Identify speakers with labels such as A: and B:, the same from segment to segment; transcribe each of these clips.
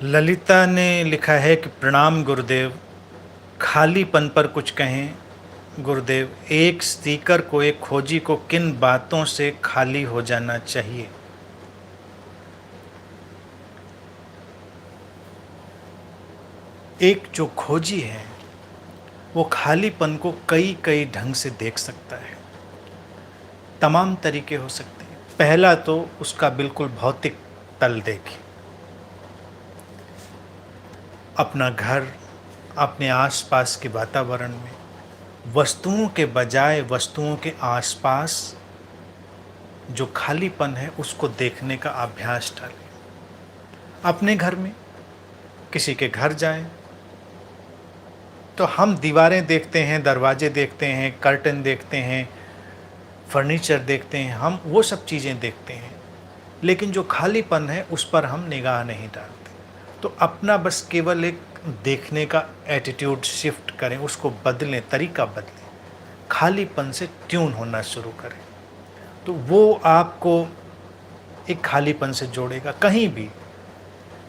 A: ललिता ने लिखा है कि प्रणाम गुरुदेव। खालीपन पर कुछ कहें गुरुदेव। एक सीकर को, एक खोजी को किन बातों से खाली हो जाना चाहिए? एक जो खोजी है वो खालीपन को कई कई ढंग से देख सकता है। तमाम तरीके हो सकते हैं। पहला तो उसका बिल्कुल भौतिक तल देखें। अपना घर, अपने आसपास के वातावरण में वस्तुओं के बजाय वस्तुओं के आसपास जो खालीपन है उसको देखने का अभ्यास डालें। अपने घर में किसी के घर जाएं तो हम दीवारें देखते हैं, दरवाजे देखते हैं, कर्टन देखते हैं, फर्नीचर देखते हैं, हम वो सब चीज़ें देखते हैं, लेकिन जो खालीपन है उस पर हम निगाह नहीं डालते। तो अपना बस केवल एक देखने का एटीट्यूड शिफ्ट करें, उसको बदलें, तरीका बदलें, खालीपन से ट्यून होना शुरू करें, तो वो आपको एक खालीपन से जोड़ेगा कहीं भी।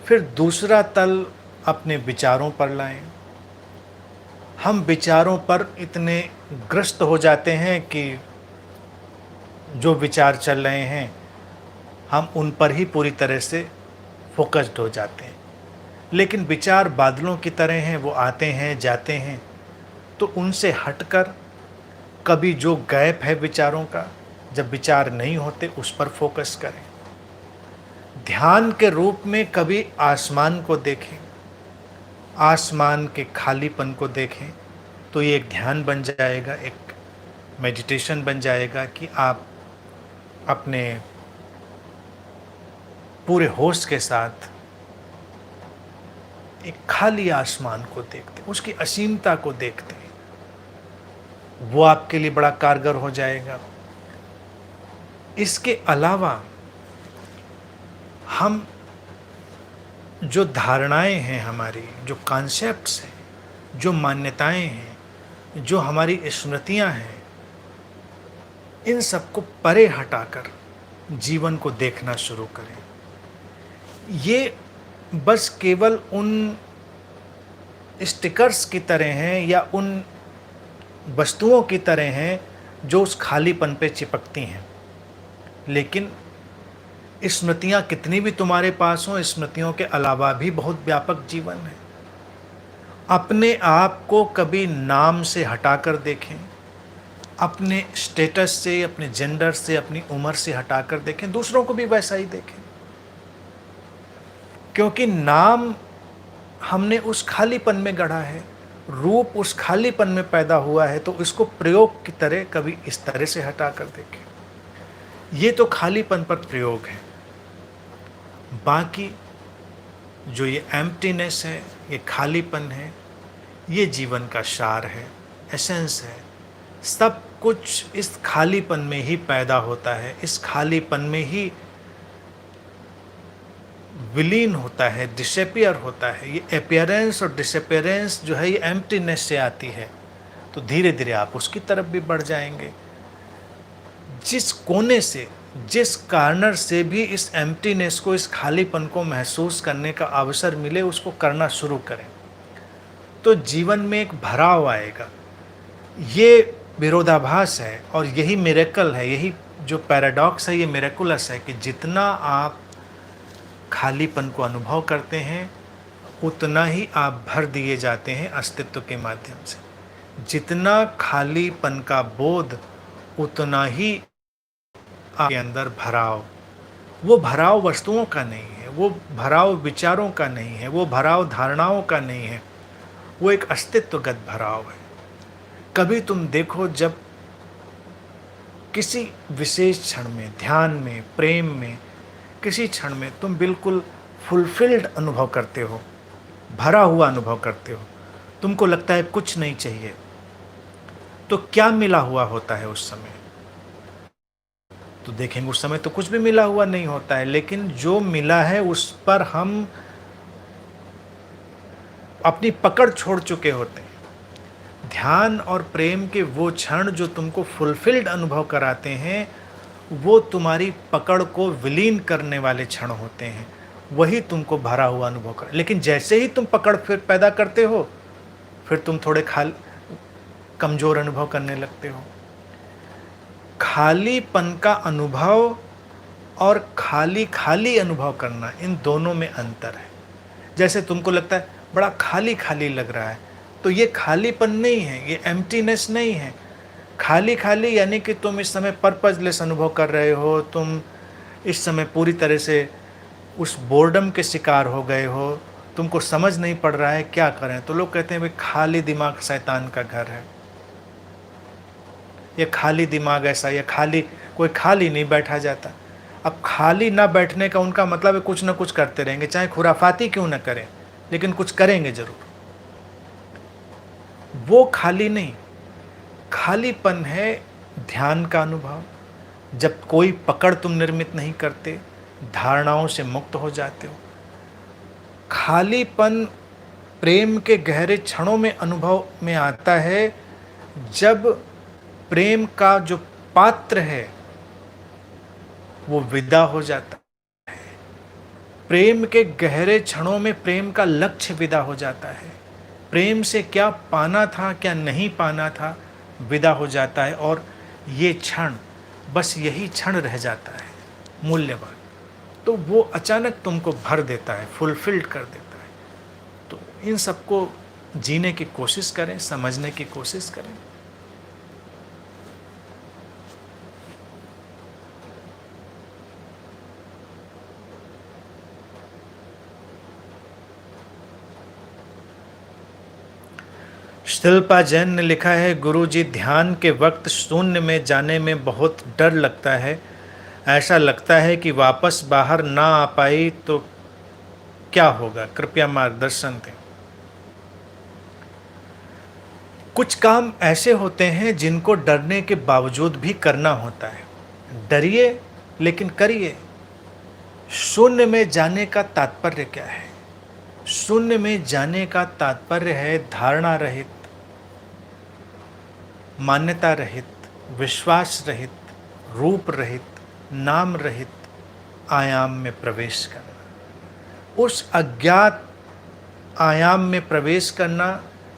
A: फिर दूसरा तल अपने विचारों पर लाएं। हम विचारों पर इतने ग्रस्त हो जाते हैं कि जो विचार चल रहे हैं हम उन पर ही पूरी तरह से फोकस्ड हो जाते हैं, लेकिन विचार बादलों की तरह हैं, वो आते हैं जाते हैं। तो उनसे हटकर कभी जो गैप है विचारों का, जब विचार नहीं होते, उस पर फोकस करें। ध्यान के रूप में कभी आसमान को देखें, आसमान के खालीपन को देखें, तो ये एक ध्यान बन जाएगा, एक मेडिटेशन बन जाएगा कि आप अपने पूरे होश के साथ एक खाली आसमान को देखते हैं, उसकी असीमता को देखते हैं। वो आपके लिए बड़ा कारगर हो जाएगा। इसके अलावा हम जो धारणाएं हैं, हमारी जो कॉन्सेप्ट्स हैं, जो मान्यताएं हैं, जो हमारी स्मृतियां हैं, इन सबको परे हटाकर जीवन को देखना शुरू करें। ये बस केवल उन स्टिकर्स की तरह हैं या उन वस्तुओं की तरह हैं जो उस खालीपन पे चिपकती हैं, लेकिन स्मृतियाँ कितनी भी तुम्हारे पास हों, स्मृतियों के अलावा भी बहुत व्यापक जीवन है। अपने आप को कभी नाम से हटाकर देखें, अपने स्टेटस से, अपने जेंडर से, अपनी उम्र से हटाकर देखें, दूसरों को भी वैसा ही देखें। क्योंकि नाम हमने उस खालीपन में गढ़ा है, रूप उस खालीपन में पैदा हुआ है, तो इसको प्रयोग की तरह कभी इस तरह से हटाकर देखें। ये तो खालीपन पर प्रयोग है। बाकी जो ये एम्प्टीनेस है, ये खालीपन है, ये जीवन का सार है, एसेंस है। सब कुछ इस खालीपन में ही पैदा होता है, इस खालीपन में ही विलीन होता है, डिसअपियर होता है। ये अपीयरेंस और डिसअपियरेंस जो है ये एम्प्टीनेस से आती है। तो धीरे धीरे आप उसकी तरफ भी बढ़ जाएंगे। जिस कोने से, जिस कार्नर से भी इस एम्प्टीनेस को, इस खालीपन को महसूस करने का अवसर मिले, उसको करना शुरू करें, तो जीवन में एक भराव आएगा। ये विरोधाभास है और यही मिरेकल है, यही जो पैराडॉक्स है, ये मिरेकुलस है कि जितना आप खालीपन को अनुभव करते हैं उतना ही आप भर दिए जाते हैं अस्तित्व के माध्यम से। जितना खालीपन का बोध, उतना ही आपके अंदर भराव। वो भराव वस्तुओं का नहीं है, वो भराव विचारों का नहीं है, वो भराव धारणाओं का नहीं है, वो एक अस्तित्वगत भराव है। कभी तुम देखो, जब किसी विशेष क्षण में, ध्यान में, प्रेम में, किसी क्षण में तुम बिल्कुल फुलफिल्ड अनुभव करते हो, भरा हुआ अनुभव करते हो, तुमको लगता है कुछ नहीं चाहिए, तो क्या मिला हुआ होता है उस समय? तो देखेंगे उस समय तो कुछ भी मिला हुआ नहीं होता है, लेकिन जो मिला है उस पर हम अपनी पकड़ छोड़ चुके होते हैं। ध्यान और प्रेम के वो क्षण जो तुमको फुलफिल्ड अनुभव कराते हैं, वो तुम्हारी पकड़ को विलीन करने वाले क्षण होते हैं। वही तुमको भरा हुआ अनुभव कर। लेकिन जैसे ही तुम पकड़ फिर पैदा करते हो, फिर तुम थोड़े कमज़ोर अनुभव करने लगते हो। खालीपन का अनुभव और खाली खाली अनुभव करना, इन दोनों में अंतर है। जैसे तुमको लगता है बड़ा खाली खाली लग रहा है, तो ये खालीपन नहीं है, ये एम्प्टीनेस नहीं है। खाली खाली यानी कि तुम इस समय पर्पजलेस अनुभव कर रहे हो, तुम इस समय पूरी तरह से उस बोर्डम के शिकार हो गए हो, तुमको समझ नहीं पड़ रहा है क्या करें। तो लोग कहते हैं भाई खाली दिमाग शैतान का घर है, ये खाली दिमाग ऐसा, ये खाली, कोई खाली नहीं बैठा जाता। अब खाली ना बैठने का उनका मतलब है कुछ ना कुछ करते रहेंगे, चाहे खुराफाती क्यों ना करें, लेकिन कुछ करेंगे जरूर। वो खाली नहीं, खालीपन है ध्यान का अनुभव, जब कोई पकड़ तुम निर्मित नहीं करते, धारणाओं से मुक्त हो जाते हो। खालीपन प्रेम के गहरे क्षणों में अनुभव में आता है, जब प्रेम का जो पात्र है वो विदा हो जाता है। प्रेम के गहरे क्षणों में प्रेम का लक्ष्य विदा हो जाता है। प्रेम से क्या पाना था क्या नहीं पाना था विदा हो जाता है, और ये क्षण, बस यही क्षण रह जाता है मूल्यवान। तो वो अचानक तुमको भर देता है, फुलफिल्ड कर देता है। तो इन सबको जीने की कोशिश करें, समझने की कोशिश करें। शिल्पा जैन ने लिखा है, गुरुजी ध्यान के वक्त शून्य में जाने में बहुत डर लगता है। ऐसा लगता है कि वापस बाहर ना आ पाई तो क्या होगा, कृपया मार्गदर्शन दें। कुछ काम ऐसे होते हैं जिनको डरने के बावजूद भी करना होता है। डरिए लेकिन करिए। शून्य में जाने का तात्पर्य क्या है? शून्य में जाने का तात्पर्य है धारणा रहित, मान्यता रहित, विश्वास रहित, रूप रहित, नाम रहित आयाम में प्रवेश करना। उस अज्ञात आयाम में प्रवेश करना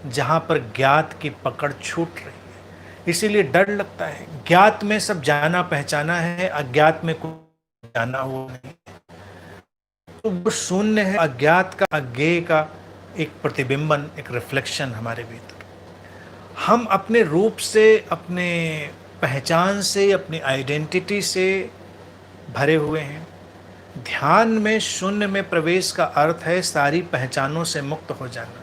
A: जहाँ पर ज्ञात की पकड़ छूट रही है। इसीलिए डर लगता है। ज्ञात में सब जाना पहचाना है, अज्ञात में कुछ जाना हुआ नहीं। तो वो शून्य है, अज्ञात का, अज्ञेय का एक प्रतिबिंबन, एक रिफ्लेक्शन हमारे भीतर। हम अपने रूप से, अपने पहचान से, अपनी आइडेंटिटी से भरे हुए हैं। ध्यान में शून्य में प्रवेश का अर्थ है सारी पहचानों से मुक्त हो जाना।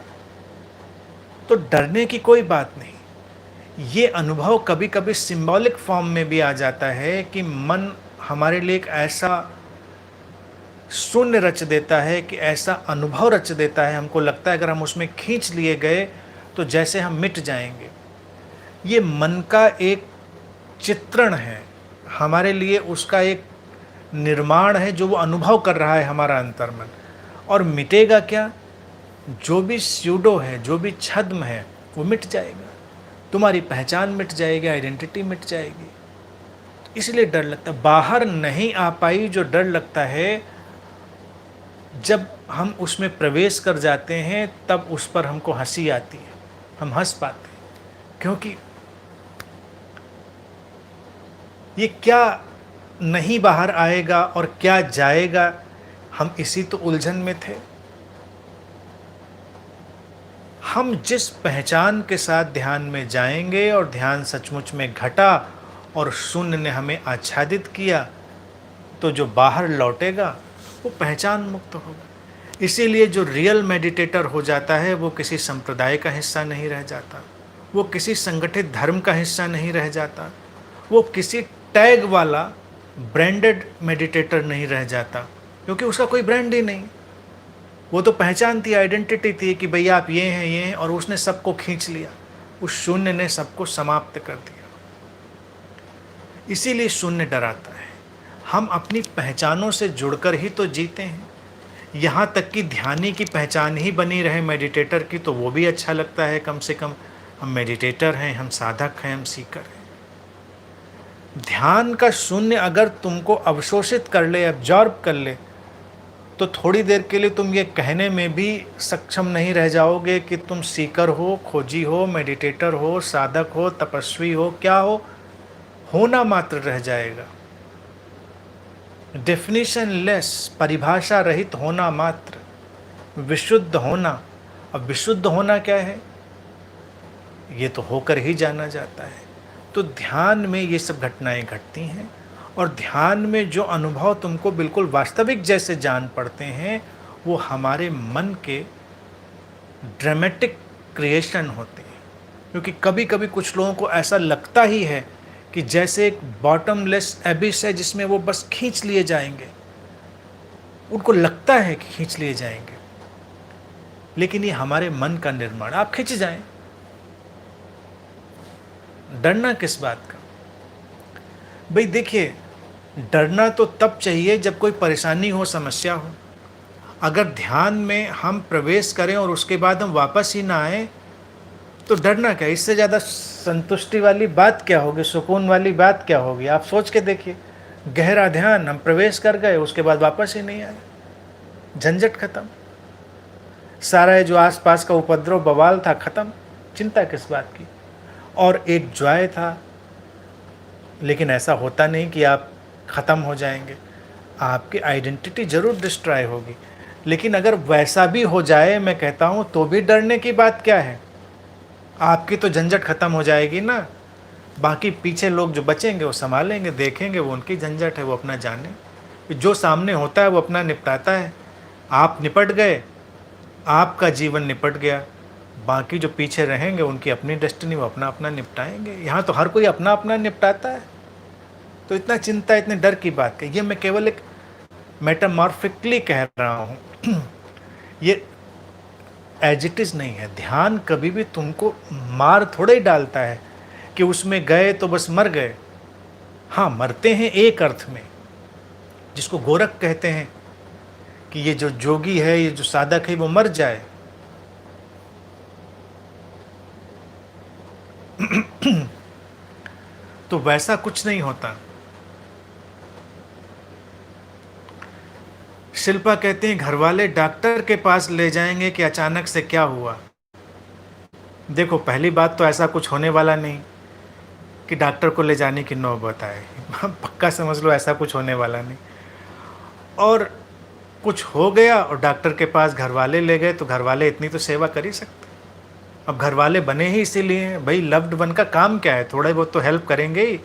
A: तो डरने की कोई बात नहीं। ये अनुभव कभी कभी सिंबॉलिक फॉर्म में भी आ जाता है कि मन हमारे लिए एक ऐसा शून्य रच देता है, कि ऐसा अनुभव रच देता है, हमको लगता है अगर हम उसमें खींच लिए गए तो जैसे हम मिट जाएंगे। ये मन का एक चित्रण है हमारे लिए, उसका एक निर्माण है जो वो अनुभव कर रहा है हमारा अंतर्मन। और मिटेगा क्या? जो भी स्यूडो है, जो भी छद्म है, वो मिट जाएगा। तुम्हारी पहचान मिट जाएगी, आइडेंटिटी मिट जाएगी। इसलिए डर लगता है। बाहर नहीं आ पाई जो डर लगता है, जब हम उसमें प्रवेश कर जाते हैं तब उस पर हमको हंसी आती है, हम हंस पाते हैं। क्योंकि ये क्या नहीं बाहर आएगा और क्या जाएगा, हम इसी तो उलझन में थे। हम जिस पहचान के साथ ध्यान में जाएंगे और ध्यान सचमुच में घटा और शून्य ने हमें आच्छादित किया, तो जो बाहर लौटेगा वो पहचान मुक्त होगा। इसीलिए जो रियल मेडिटेटर हो जाता है वो किसी संप्रदाय का हिस्सा नहीं रह जाता, वो किसी संगठित धर्म का हिस्सा नहीं रह जाता, वो किसी टैग वाला ब्रांडेड मेडिटेटर नहीं रह जाता, क्योंकि उसका कोई ब्रांड ही नहीं। वो तो पहचान थी, आइडेंटिटी थी कि भैया आप ये हैं, और उसने सबको खींच लिया। उस शून्य ने सबको समाप्त कर दिया। इसीलिए शून्य डराता है। हम अपनी पहचानों से जुड़कर ही तो जीते हैं। यहाँ तक कि ध्यानी की पहचान ही बनी रहे मेडिटेटर की, तो वो भी अच्छा लगता है। कम से कम हम मेडिटेटर हैं, हम साधक हैं, हम सीकर हैं। ध्यान का शून्य अगर तुमको अवशोषित कर ले, अब्जॉर्ब कर ले, तो थोड़ी देर के लिए तुम ये कहने में भी सक्षम नहीं रह जाओगे कि तुम सीकर हो, खोजी हो, मेडिटेटर हो, साधक हो, तपस्वी हो, क्या हो, होना मात्र रह जाएगा। डेफिनेशन लेस, परिभाषा रहित होना मात्र, विशुद्ध होना। अब विशुद्ध होना क्या है? ये तो होकर ही जाना जाता है। तो ध्यान में ये सब घटनाएं घटती हैं, और ध्यान में जो अनुभव तुमको बिल्कुल वास्तविक जैसे जान पड़ते हैं, वो हमारे मन के ड्रामेटिक क्रिएशन होते हैं। क्योंकि कभी कभी कुछ लोगों को ऐसा लगता ही है कि जैसे एक बॉटमलेस एबिस है जिसमें वो बस खींच लिए जाएंगे, उनको लगता है कि खींच लिए जाएंगे, लेकिन ये हमारे मन का निर्माण। आप खींच जाएं, डरना किस बात का? भाई देखिए, डरना तो तब चाहिए जब कोई परेशानी हो, समस्या हो। अगर ध्यान में हम प्रवेश करें और उसके बाद हम वापस ही ना आए तो डरना क्या? इससे ज़्यादा संतुष्टि वाली बात क्या होगी, सुकून वाली बात क्या होगी? आप सोच के देखिए, गहरा ध्यान, हम प्रवेश कर गए, उसके बाद वापस ही नहीं आए, झंझट खत्म, सारा जो आसपास का उपद्रव बवाल था खत्म, चिंता किस बात की? और एक जॉय था। लेकिन ऐसा होता नहीं कि आप ख़त्म हो जाएंगे, आपकी आइडेंटिटी ज़रूर डिस्ट्रॉय होगी। लेकिन अगर वैसा भी हो जाए, मैं कहता हूँ, तो भी डरने की बात क्या है? आपकी तो झंझट ख़त्म हो जाएगी ना। बाकी पीछे लोग जो बचेंगे वो संभालेंगे, देखेंगे, वो उनकी झंझट है, वो अपना जाने। जो सामने होता है वो अपना निपटाता है। आप निपट गए, आपका जीवन निपट गया, बाकी जो पीछे रहेंगे उनकी अपनी डेस्टिनी, वो अपना अपना निपटाएंगे। यहाँ तो हर कोई अपना अपना निपटाता है, तो इतना चिंता, इतने डर की बात है। ये मैं केवल एक मेटामॉर्फिकली कह रहा हूँ ये एज इट इज़ नहीं है। ध्यान कभी भी तुमको मार थोड़े ही डालता है कि उसमें गए तो बस मर गए। हाँ, मरते हैं एक अर्थ में, जिसको गोरख कहते हैं कि ये जो जोगी है, ये जो साधक है, वो मर जाए। तो वैसा कुछ नहीं होता। शिल्पा कहते हैं घर वाले डॉक्टर के पास ले जाएंगे कि अचानक से क्या हुआ। देखो, पहली बात तो ऐसा कुछ होने वाला नहीं कि डॉक्टर को ले जाने की नौबत आए। पक्का समझ लो, ऐसा कुछ होने वाला नहीं। और कुछ हो गया और डॉक्टर के पास घर वाले ले गए, तो घर वाले इतनी तो सेवा कर ही सकते। अब घर वाले बने ही इसीलिए हैं भाई। लव्ड वन का काम क्या है? थोड़ा बहुत तो हेल्प करेंगे ही।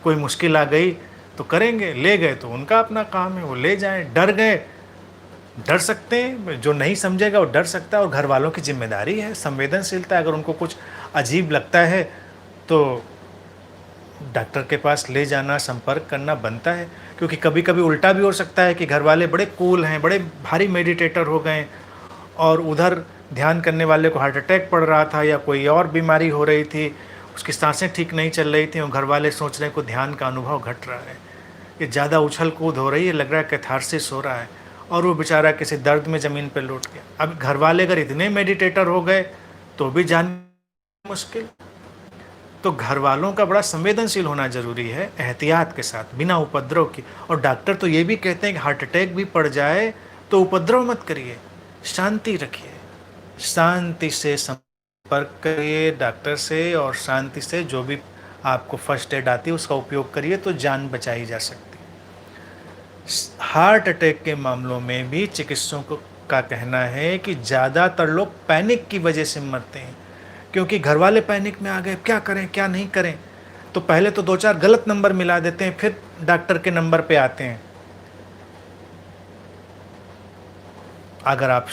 A: कोई मुश्किल आ गई तो करेंगे, ले गए तो उनका अपना काम है, वो ले जाएं। डर गए, डर सकते हैं, जो नहीं समझेगा वो डर सकता है। और घर वालों की जिम्मेदारी है, संवेदनशीलता। अगर उनको कुछ अजीब लगता है तो डॉक्टर के पास ले जाना, संपर्क करना बनता है। क्योंकि कभी कभी उल्टा भी हो सकता है कि घर वाले बड़े कूल हैं, बड़े भारी मेडिटेटर हो गए, और उधर ध्यान करने वाले को हार्ट अटैक पड़ रहा था या कोई और बीमारी हो रही थी, उसकी सांसें ठीक नहीं चल रही थी, और घर वाले सोच रहे हैं को ध्यान का अनुभव घट रहा है, ये ज़्यादा उछल कूद हो रही है, लग रहा है कैथारसिस हो रहा है, और वो बेचारा किसी दर्द में ज़मीन पर लौट गया। अब घर वाले अगर इतने मेडिटेटर हो गए तो भी जान मुश्किल। तो घर वालों का बड़ा संवेदनशील होना जरूरी है, एहतियात के साथ, बिना उपद्रव की। और डॉक्टर तो ये भी कहते हैं कि हार्ट अटैक भी पड़ जाए तो उपद्रव मत करिए, शांति रखिए, शांति से संपर्क करिए डॉक्टर से, और शांति से जो भी आपको फर्स्ट एड आती है उसका उपयोग करिए, तो जान बचाई जा सकती है। हार्ट अटैक के मामलों में भी चिकित्सकों का कहना है कि ज़्यादातर लोग पैनिक की वजह से मरते हैं, क्योंकि घर वाले पैनिक में आ गए, क्या करें क्या नहीं करें। तो पहले तो 2-4 गलत नंबर मिला देते हैं, फिर डॉक्टर के नंबर पे आते हैं। अगर आप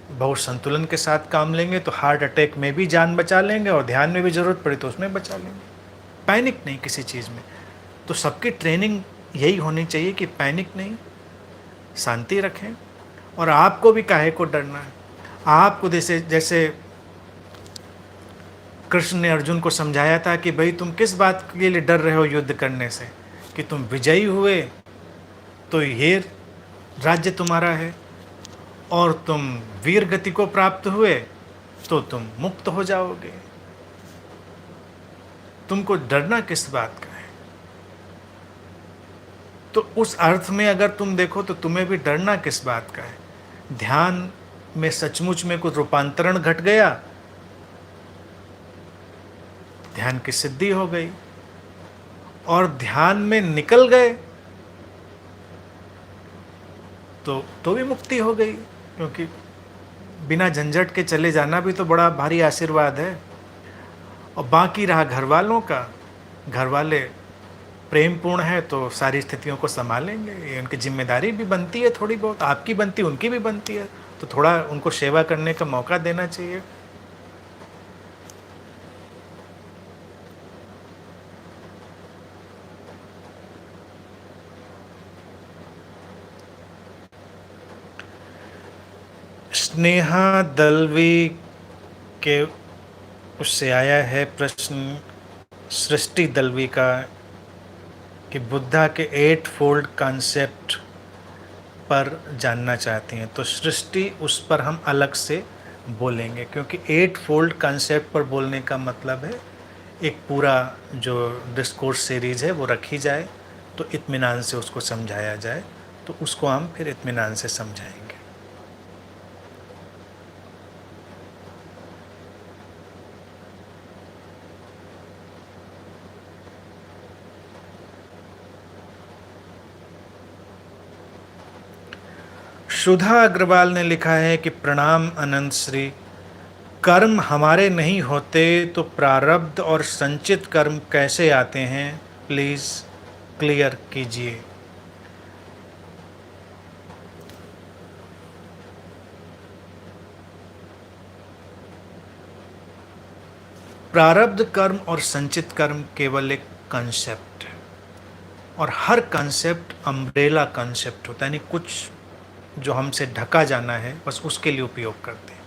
A: बहुत संतुलन के साथ काम लेंगे तो हार्ट अटैक में भी जान बचा लेंगे, और ध्यान में भी ज़रूरत पड़ी तो उसमें बचा लेंगे। पैनिक नहीं किसी चीज़ में। तो सबकी ट्रेनिंग यही होनी चाहिए कि पैनिक नहीं, शांति रखें। और आपको भी काहे को डरना है? आपको जैसे कृष्ण ने अर्जुन को समझाया था कि भाई तुम किस बात के लिए डर रहे हो युद्ध करने से, कि तुम विजयी हुए तो ये राज्य तुम्हारा है, और तुम वीर गति को प्राप्त हुए तो तुम मुक्त हो जाओगे। तुमको डरना किस बात का है? तो उस अर्थ में अगर तुम देखो तो तुम्हें भी डरना किस बात का है। ध्यान में सचमुच में कुछ रूपांतरण घट गया, ध्यान की सिद्धि हो गई, और ध्यान में निकल गए तो भी मुक्ति हो गई, क्योंकि बिना झंझट के चले जाना भी तो बड़ा भारी आशीर्वाद है। और बाकी रहा घर वालों का, घर वाले प्रेम पूर्ण है तो सारी स्थितियों को संभालेंगे, ये उनकी जिम्मेदारी भी बनती है, थोड़ी बहुत आपकी बनती है, उनकी भी बनती है, तो थोड़ा उनको सेवा करने का मौका देना चाहिए। स्नेहा दलवी के उससे आया है प्रश्न सृष्टि दलवी का कि बुद्धा के 8 फोल्ड कॉन्सेप्ट पर जानना चाहती हैं। तो सृष्टि उस पर हम अलग से बोलेंगे, क्योंकि 8 फोल्ड कॉन्सेप्ट पर बोलने का मतलब है एक पूरा जो डिस्कोर्स सीरीज है वो रखी जाए, तो इत्मीनान से उसको समझाया जाए, तो उसको हम फिर इत्मीनान से समझाएंगे। सुधा अग्रवाल ने लिखा है कि प्रणाम अनंत श्री, कर्म हमारे नहीं होते तो प्रारब्ध और संचित कर्म कैसे आते हैं, प्लीज क्लियर कीजिए। प्रारब्ध कर्म और संचित कर्म केवल एक कंसेप्ट है, और हर कंसेप्ट अम्ब्रेला कंसेप्ट होता है, यानी कुछ जो हमसे ढका जाना है बस उसके लिए उपयोग करते हैं।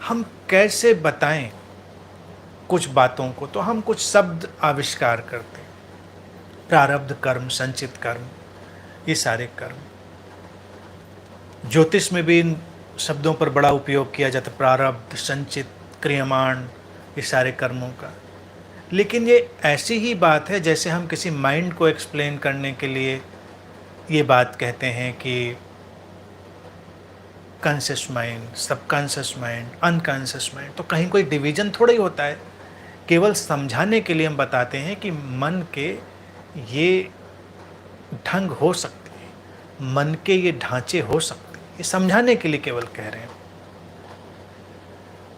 A: हम कैसे बताएं कुछ बातों को, तो हम कुछ शब्द आविष्कार करते हैं, प्रारब्ध कर्म, संचित कर्म, ये सारे कर्म। ज्योतिष में भी इन शब्दों पर बड़ा उपयोग किया जाता है, प्रारब्ध, संचित, क्रियमाण, ये सारे कर्मों का। लेकिन ये ऐसी ही बात है जैसे हम किसी माइंड को एक्सप्लेन करने के लिए ये बात कहते हैं कि conscious mind, subconscious mind, unconscious mind, तो कहीं कोई डिवीजन थोड़ा ही होता है। केवल समझाने के लिए हम बताते हैं कि मन के ये ढंग हो सकते हैं, मन के ये ढांचे हो सकते हैं, ये समझाने के लिए केवल कह रहे हैं।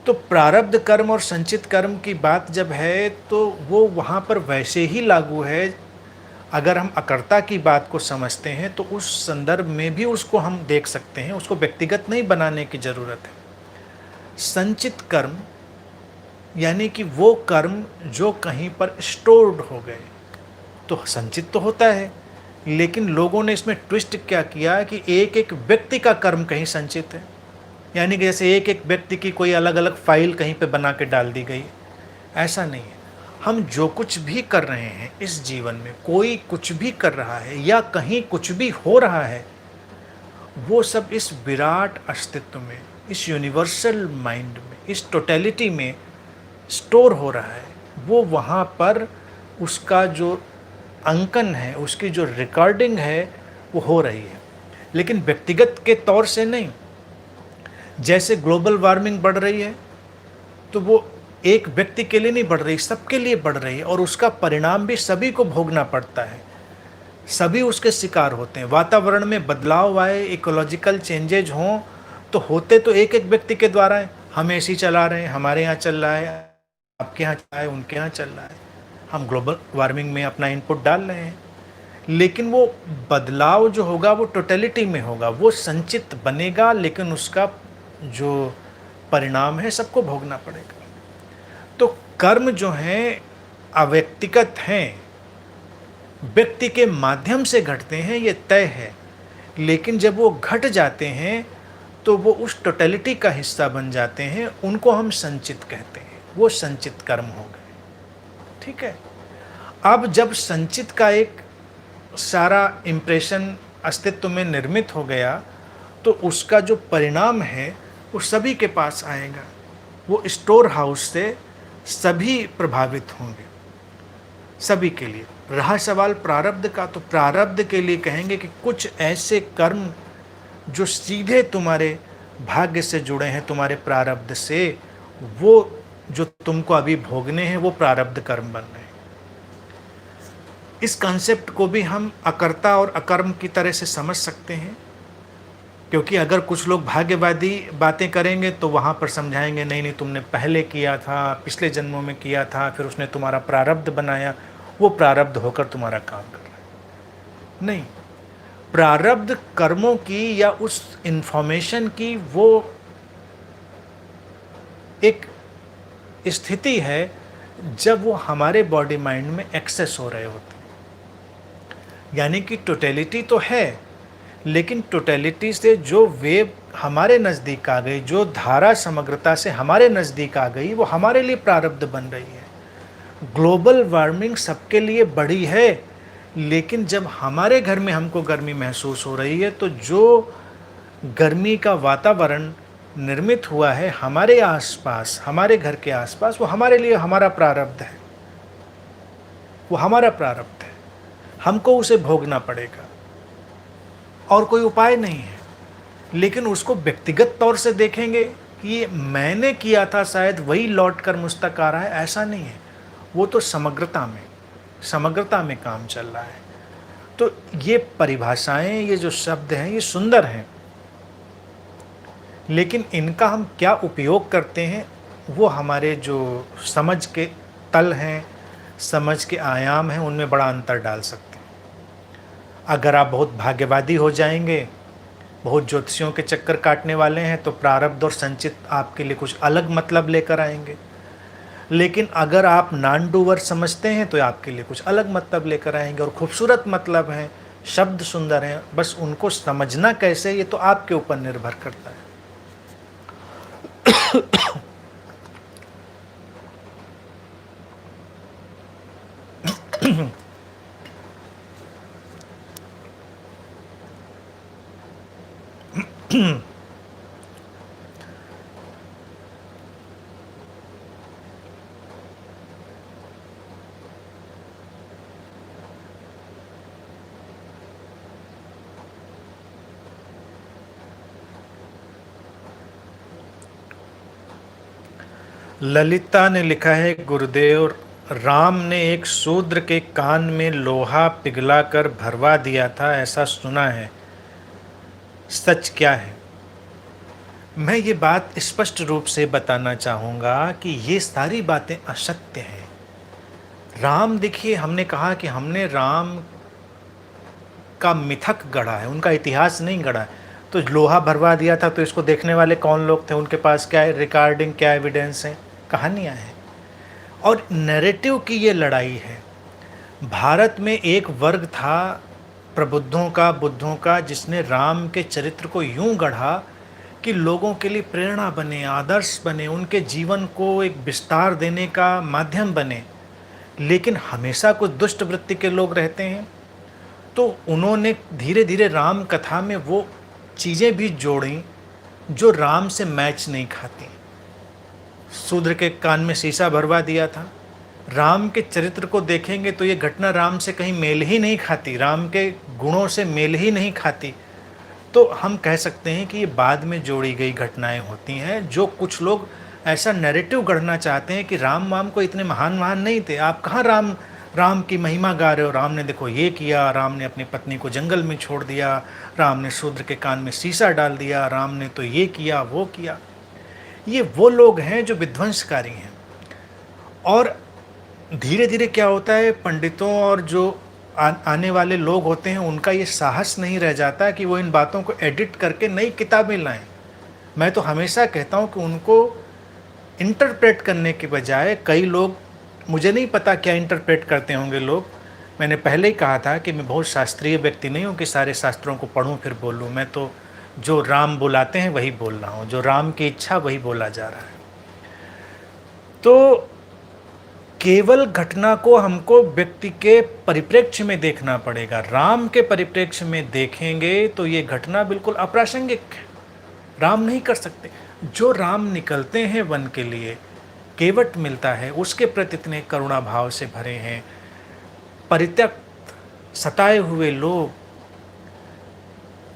A: तो प्रारब्ध कर्म और संचित कर्म की बात जब है तो वो वहाँ पर वैसे ही लागू है। अगर हम अकर्ता की बात को समझते हैं तो उस संदर्भ में भी उसको हम देख सकते हैं, उसको व्यक्तिगत नहीं बनाने की ज़रूरत है। संचित कर्म यानी कि वो कर्म जो कहीं पर स्टोर्ड हो गए, तो संचित तो होता है, लेकिन लोगों ने इसमें ट्विस्ट क्या किया कि एक एक व्यक्ति का कर्म कहीं संचित है, यानी कि जैसे एक एक व्यक्ति की कोई अलग अलग फाइल कहीं पे बना के डाल दी गई। ऐसा नहीं है। हम जो कुछ भी कर रहे हैं इस जीवन में, कोई कुछ भी कर रहा है या कहीं कुछ भी हो रहा है, वो सब इस विराट अस्तित्व में, इस यूनिवर्सल माइंड में, इस टोटलिटी में स्टोर हो रहा है। वो वहाँ पर उसका जो अंकन है, उसकी जो रिकॉर्डिंग है वो हो रही है, लेकिन व्यक्तिगत के तौर से नहीं। जैसे ग्लोबल वार्मिंग बढ़ रही है तो वो एक व्यक्ति के लिए नहीं बढ़ रही, सबके लिए बढ़ रही है, और उसका परिणाम भी सभी को भोगना पड़ता है, सभी उसके शिकार होते हैं। वातावरण में बदलाव आए, इकोलॉजिकल चेंजेज हों, तो होते तो एक एक व्यक्ति के द्वारा है। हम एसी चला रहे हैं, हमारे यहाँ चल रहा है, आपके यहाँ चल रहा है, उनके यहाँ चल रहा है, हम ग्लोबल वार्मिंग में अपना इनपुट डाल रहे हैं, लेकिन वो बदलाव जो होगा वो टोटलिटी में होगा, वो संचित बनेगा, लेकिन उसका जो परिणाम है सबको भोगना पड़ेगा। तो कर्म जो हैं अव्यक्तिगत हैं, व्यक्ति के माध्यम से घटते हैं, ये तय है, लेकिन जब वो घट जाते हैं तो वो उस टोटलिटी का हिस्सा बन जाते हैं, उनको हम संचित कहते हैं, वो संचित कर्म हो गए। ठीक है। अब जब संचित का एक सारा इम्प्रेशन अस्तित्व में निर्मित हो गया, तो उसका जो परिणाम है वो सभी के पास आएगा, वो स्टोर हाउस से सभी प्रभावित होंगे, सभी के लिए। रहा सवाल प्रारब्ध का, तो प्रारब्ध के लिए कहेंगे कि कुछ ऐसे कर्म जो सीधे तुम्हारे भाग्य से जुड़े हैं, तुम्हारे प्रारब्ध से, वो जो तुमको अभी भोगने हैं वो प्रारब्ध कर्म बन रहे हैं। इस कंसेप्ट को भी हम अकर्ता और अकर्म की तरह से समझ सकते हैं, क्योंकि अगर कुछ लोग भाग्यवादी बातें करेंगे तो वहाँ पर समझाएंगे नहीं नहीं तुमने पहले किया था, पिछले जन्मों में किया था, फिर उसने तुम्हारा प्रारब्ध बनाया, वो प्रारब्ध होकर तुम्हारा काम कर रहा है। नहीं, प्रारब्ध कर्मों की या उस इंफॉर्मेशन की वो एक स्थिति है जब वो हमारे बॉडी माइंड में एक्सेस हो रहे होते हैं। यानी कि टोटलिटी तो है, लेकिन टोटलिटी से जो वेव हमारे नज़दीक आ गई, जो धारा समग्रता से हमारे नज़दीक आ गई, वो हमारे लिए प्रारब्ध बन रही है। ग्लोबल वार्मिंग सबके लिए बड़ी है, लेकिन जब हमारे घर में हमको गर्मी महसूस हो रही है, तो जो गर्मी का वातावरण निर्मित हुआ है हमारे आसपास, हमारे घर के आसपास, वो हमारे लिए हमारा प्रारब्ध है, वो हमारा प्रारब्ध है। हमको उसे भोगना पड़ेगा और कोई उपाय नहीं है। लेकिन उसको व्यक्तिगत तौर से देखेंगे कि ये मैंने किया था, शायद वही लौट कर मुझ तक आ रहा है, ऐसा नहीं है। वो तो समग्रता में काम चल रहा है। तो ये परिभाषाएं, ये जो शब्द हैं, ये सुंदर हैं, लेकिन इनका हम क्या उपयोग करते हैं वो हमारे जो समझ के तल हैं, समझ के आयाम हैं, उनमें बड़ा अंतर डाल सकते हैं। अगर आप बहुत भाग्यवादी हो जाएंगे, बहुत ज्योतिषियों के चक्कर काटने वाले हैं, तो प्रारब्ध और संचित आपके लिए कुछ अलग मतलब लेकर आएंगे। लेकिन अगर आप नॉन डूवर समझते हैं तो आपके लिए कुछ अलग मतलब लेकर आएंगे, और खूबसूरत मतलब हैं, शब्द सुंदर हैं, बस उनको समझना कैसे ये तो आपके ऊपर निर्भर करता है। ललिता ने लिखा है, गुरुदेव, राम ने एक शूद्र के कान में लोहा पिघलाकर भरवा दिया था, ऐसा सुना है, सच क्या है? मैं ये बात स्पष्ट रूप से बताना चाहूँगा कि ये सारी बातें असत्य हैं। राम, देखिए, हमने कहा कि हमने राम का मिथक गढ़ा है, उनका इतिहास नहीं गढ़ा है। तो लोहा भरवा दिया था, तो इसको देखने वाले कौन लोग थे, उनके पास क्या रिकॉर्डिंग, क्या एविडेंस है, कहानियाँ हैं। और नैरेटिव की ये लड़ाई है। भारत में एक वर्ग था प्रबुद्धों का, बुद्धों का, जिसने राम के चरित्र को यूं गढ़ा कि लोगों के लिए प्रेरणा बने, आदर्श बने, उनके जीवन को एक विस्तार देने का माध्यम बने। लेकिन हमेशा कुछ दुष्ट वृत्ति के लोग रहते हैं, तो उन्होंने धीरे धीरे राम कथा में वो चीज़ें भी जोड़ी जो राम से मैच नहीं खाती। शूद्र के कान में शीशा भरवा दिया था। राम के चरित्र को देखेंगे तो ये घटना राम से कहीं मेल ही नहीं खाती, राम के गुणों से मेल ही नहीं खाती। तो हम कह सकते हैं कि ये बाद में जोड़ी गई घटनाएं होती हैं, जो कुछ लोग ऐसा नैरेटिव गढ़ना चाहते हैं कि राम को इतने महान नहीं थे। आप कहाँ राम की महिमा गा रहे हो? राम ने देखो ये किया, राम ने अपनी पत्नी को जंगल में छोड़ दिया, राम ने शूद्र के कान में शीशा डाल दिया, राम ने तो ये किया वो किया। ये वो लोग हैं जो विध्वंसकारी हैं। और धीरे धीरे क्या होता है, पंडितों और जो आने वाले लोग होते हैं, उनका ये साहस नहीं रह जाता कि वो इन बातों को एडिट करके नई किताबें लाएं। मैं तो हमेशा कहता हूँ कि उनको इंटरप्रेट करने के बजाय, कई लोग, मुझे नहीं पता क्या इंटरप्रेट करते होंगे लोग। मैंने पहले ही कहा था कि मैं बहुत शास्त्रीय व्यक्ति नहीं हूँ कि सारे शास्त्रों को पढ़ूँ फिर बोलूँ। मैं तो जो राम बुलाते हैं वही बोल रहा हूँ, जो राम की इच्छा वही बोला जा रहा है। तो केवल घटना को हमको व्यक्ति के परिप्रेक्ष्य में देखना पड़ेगा। राम के परिप्रेक्ष्य में देखेंगे तो ये घटना बिल्कुल अप्रासंगिक है, राम नहीं कर सकते। जो राम निकलते हैं वन के लिए, केवट मिलता है, उसके प्रति इतने करुणा भाव से भरे हैं। परित्यक्त, सताए हुए लोग,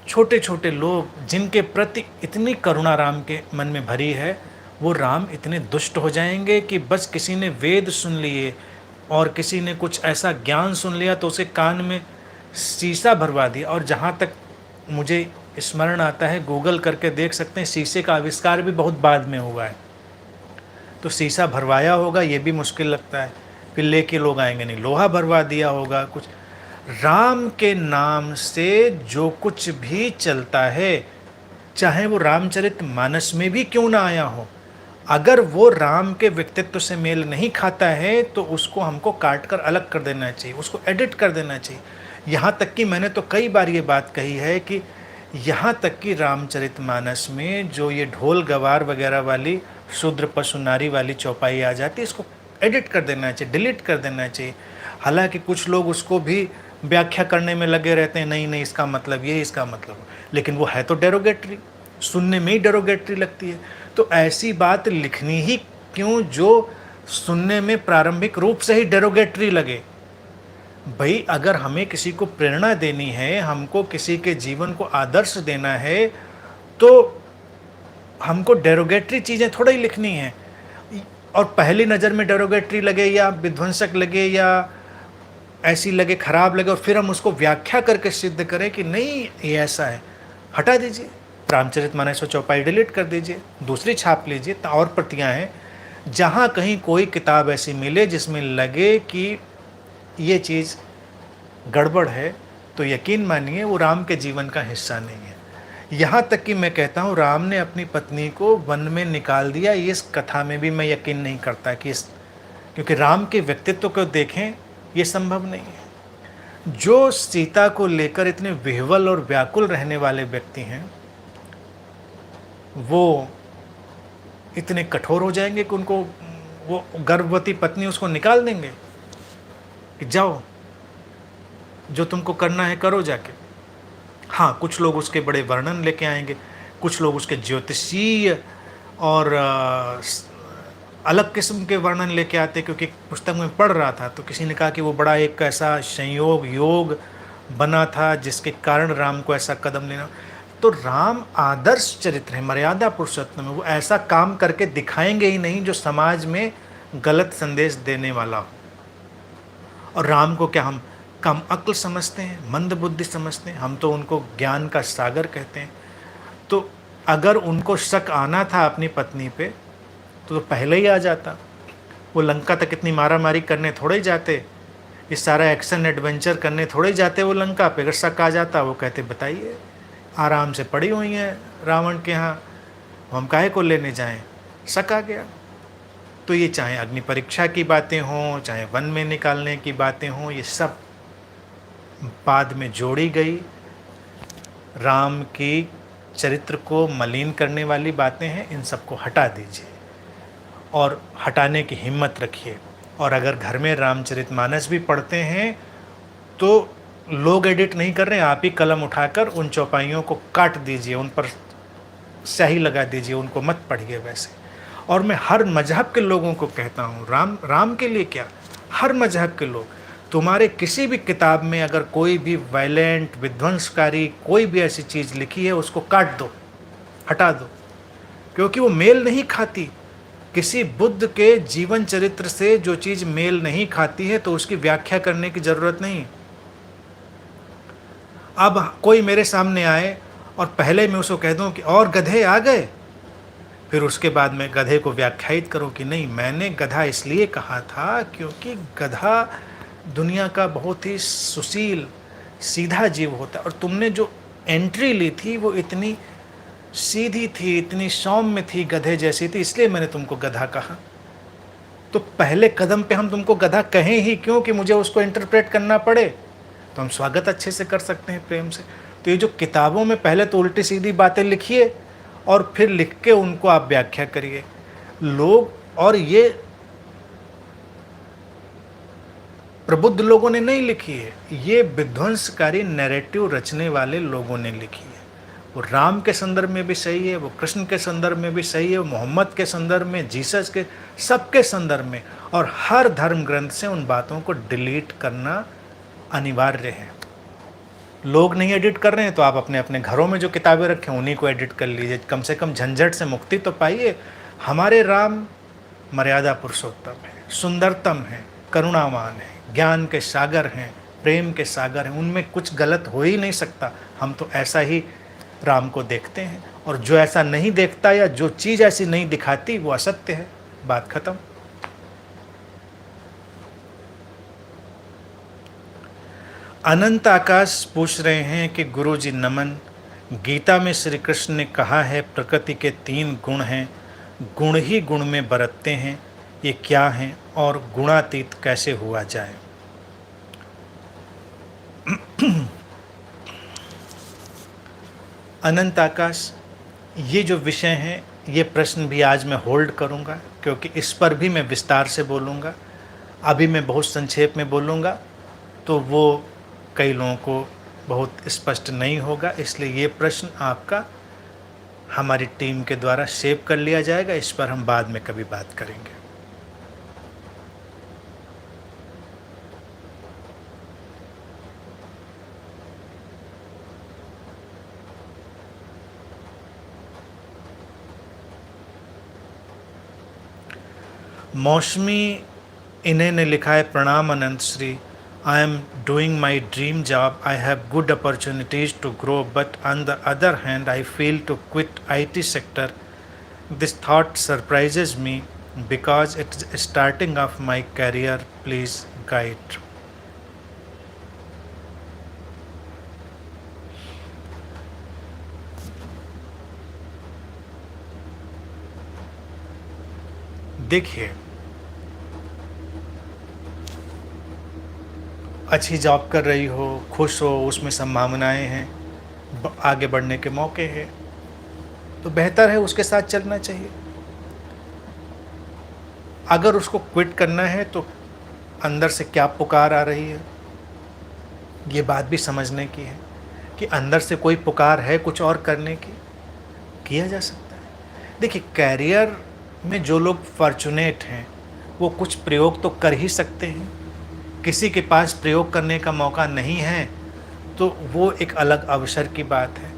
A: छोटे छोटे लोग जिनके प्रति इतनी करुणा राम के मन में भरी है, वो राम इतने दुष्ट हो जाएंगे कि बस किसी ने वेद सुन लिए और किसी ने कुछ ऐसा ज्ञान सुन लिया तो उसे कान में शीशा भरवा दिया। और जहाँ तक मुझे स्मरण आता है, गूगल करके देख सकते हैं, शीशे का आविष्कार भी बहुत बाद में हुआ है, तो शीशा भरवाया होगा ये भी मुश्किल लगता है, फिर लेके लोग आएंगे नहीं, लोहा भरवा दिया होगा कुछ। राम के नाम से जो कुछ भी चलता है, चाहे वो रामचरितमानस में भी क्यों ना आया हो, अगर वो राम के व्यक्तित्व से मेल नहीं खाता है तो उसको हमको काट कर अलग कर देना चाहिए, उसको एडिट कर देना चाहिए। यहाँ तक कि मैंने तो कई बार ये बात कही है कि यहाँ तक कि रामचरितमानस में जो ये ढोल गवार वगैरह वाली शूद्र पशु नारी वाली चौपाई आ जाती है, इसको एडिट कर देना चाहिए, डिलीट कर देना चाहिए। हालांकि कुछ लोग उसको भी व्याख्या करने में लगे रहते हैं, नहीं नहीं इसका मतलब ये, इसका मतलब, लेकिन वो है तो डेरोगेटरी, सुनने में ही डेरोगेटरी लगती है। तो ऐसी बात लिखनी ही क्यों जो सुनने में प्रारंभिक रूप से ही डेरोगेटरी लगे। भाई अगर हमें किसी को प्रेरणा देनी है, हमको किसी के जीवन को आदर्श देना है, तो हमको डेरोगेटरी चीज़ें थोड़ा ही लिखनी है और पहली नज़र में डेरोगेटरी लगे या विध्वंसक लगे या ऐसी लगे, खराब लगे, और फिर हम उसको व्याख्या करके सिद्ध करें कि नहीं ये ऐसा है, हटा दीजिए। रामचरितमानस को चौपाई डिलीट कर दीजिए, दूसरी छाप लीजिए। और प्रतियाँ हैं, जहाँ कहीं कोई किताब ऐसी मिले जिसमें लगे कि ये चीज़ गड़बड़ है, तो यकीन मानिए वो राम के जीवन का हिस्सा नहीं है। यहाँ तक कि मैं कहता हूँ राम ने अपनी पत्नी को वन में निकाल दिया, इस कथा में भी मैं यकीन नहीं करता कि क्योंकि राम के व्यक्तित्व को देखें ये संभव नहीं है। जो सीता को लेकर इतने विह्वल और व्याकुल रहने वाले व्यक्ति हैं, वो इतने कठोर हो जाएंगे कि उनको वो गर्भवती पत्नी उसको निकाल देंगे कि जाओ जो तुमको करना है करो जाके। हाँ, कुछ लोग उसके बड़े वर्णन लेके आएंगे, कुछ लोग उसके ज्योतिषीय और अलग किस्म के वर्णन लेके आते, क्योंकि पुस्तक में पढ़ रहा था तो किसी ने कहा कि वो बड़ा एक ऐसा संयोग योग बना था जिसके कारण राम को ऐसा कदम लेना। तो राम आदर्श चरित्र है, मर्यादा पुरुषोत्तम है, वो ऐसा काम करके दिखाएंगे ही नहीं जो समाज में गलत संदेश देने वाला हो। और राम को क्या हम कम अक्ल समझते हैं, मंद बुद्धि समझते हैं? हम तो उनको ज्ञान का सागर कहते हैं। तो अगर उनको शक आना था अपनी पत्नी पे तो पहले ही आ जाता। वो लंका तक इतनी मारा मारी करने थोड़े ही जाते, इस सारा एक्शन एडवेंचर करने थोड़े ही जाते वो लंका पे। अगर शक आ जाता वो कहते बताइए आराम से पड़ी हुई हैं रावण के यहाँ, हम काहे को लेने जाएं, शक आ गया। तो ये चाहे अग्नि परीक्षा की बातें हों, चाहे वन में निकालने की बातें हों, ये सब बाद में जोड़ी गई राम की चरित्र को मलिन करने वाली बातें हैं। इन सबको हटा दीजिए और हटाने की हिम्मत रखिए। और अगर घर में रामचरितमानस भी पढ़ते हैं तो लोग एडिट नहीं कर रहे हैं, आप ही कलम उठाकर उन चौपाइयों को काट दीजिए, उन पर स्याही लगा दीजिए, उनको मत पढ़िए वैसे। और मैं हर मजहब के लोगों को कहता हूँ, राम के लिए क्या, हर मजहब के लोग, तुम्हारे किसी भी किताब में अगर कोई भी वायलेंट विध्वंसकारी कोई भी ऐसी चीज़ लिखी है उसको काट दो, हटा दो, क्योंकि वो मेल नहीं खाती। किसी बुद्ध के जीवन चरित्र से जो चीज़ मेल नहीं खाती है तो उसकी व्याख्या करने की ज़रूरत नहीं। अब कोई मेरे सामने आए और पहले मैं उसको कह दूं कि और गधे आ गए, फिर उसके बाद मैं गधे को व्याख्यायित करूं कि नहीं, मैंने गधा इसलिए कहा था क्योंकि गधा दुनिया का बहुत ही सुशील सीधा जीव होता है, और तुमने जो एंट्री ली थी वो इतनी सीधी थी, इतनी सौम्य थी, गधे जैसी थी, इसलिए मैंने तुमको गधा कहा। तो पहले कदम पे हम तुमको गधा कहें ही क्यों कि मुझे उसको इंटरप्रेट करना पड़े, तो हम स्वागत अच्छे से कर सकते हैं प्रेम से। तो ये जो किताबों में पहले तो उल्टी सीधी बातें लिखिए और फिर लिख के उनको आप व्याख्या करिए लोग। और ये प्रबुद्ध लोगों ने नहीं लिखी है, ये विध्वंसकारी नैरेटिव रचने वाले लोगों ने लिखी है। वो राम के संदर्भ में भी सही है, वो कृष्ण के संदर्भ में भी सही है, वो मोहम्मद के संदर्भ में, जीसस के, सबके संदर्भ में। और हर धर्म ग्रंथ से उन बातों को डिलीट करना अनिवार्य है। लोग नहीं एडिट कर रहे हैं तो आप अपने अपने घरों में जो किताबें रखें उन्हीं को एडिट कर लीजिए, कम से कम झंझट से मुक्ति तो पाइए। हमारे राम मर्यादा पुरुषोत्तम है, सुंदरतम है, करुणावान है, ज्ञान के सागर हैं, प्रेम के सागर हैं, उनमें कुछ गलत हो ही नहीं सकता। हम तो ऐसा ही राम को देखते हैं, और जो ऐसा नहीं देखता या जो चीज़ ऐसी नहीं दिखाती वो असत्य है। बात खत्म। अनंत आकाश पूछ रहे हैं कि गुरुजी नमन, गीता में श्री कृष्ण ने कहा है प्रकृति के 3 गुण हैं, गुण ही गुण में बरतते हैं, ये क्या हैं और गुणातीत कैसे हुआ जाए? अनंत आकाश, ये जो विषय हैं ये प्रश्न भी आज मैं होल्ड करूंगा, क्योंकि इस पर भी मैं विस्तार से बोलूँगा। अभी मैं बहुत संक्षेप में बोलूँगा तो वो कई लोगों को बहुत स्पष्ट नहीं होगा, इसलिए ये प्रश्न आपका हमारी टीम के द्वारा सेव कर लिया जाएगा। इस पर हम बाद में कभी बात करेंगे। मौसमी इन्हें ने लिखा है, प्रणाम अनंत Shri, I am doing my dream job. I have good opportunities to grow, but on the other hand, I feel to quit IT sector. This thought surprises me because it is starting off my career. Please guide. देखिए, अच्छी job कर रही हो, खुश हो, उसमें संभावनाएं हैं, आगे बढ़ने के मौके हैं, तो बेहतर है उसके साथ चलना चाहिए। अगर उसको क्विट करना है तो अंदर से क्या पुकार आ रही है, ये बात भी समझने की है कि अंदर से कोई पुकार है कुछ और करने की, किया जा सकता है। देखिए, कैरियर में जो लोग फॉर्चुनेट हैं वो कुछ प्रयोग तो कर ही सकते हैं। किसी के पास प्रयोग करने का मौका नहीं है तो वो एक अलग अवसर की बात है।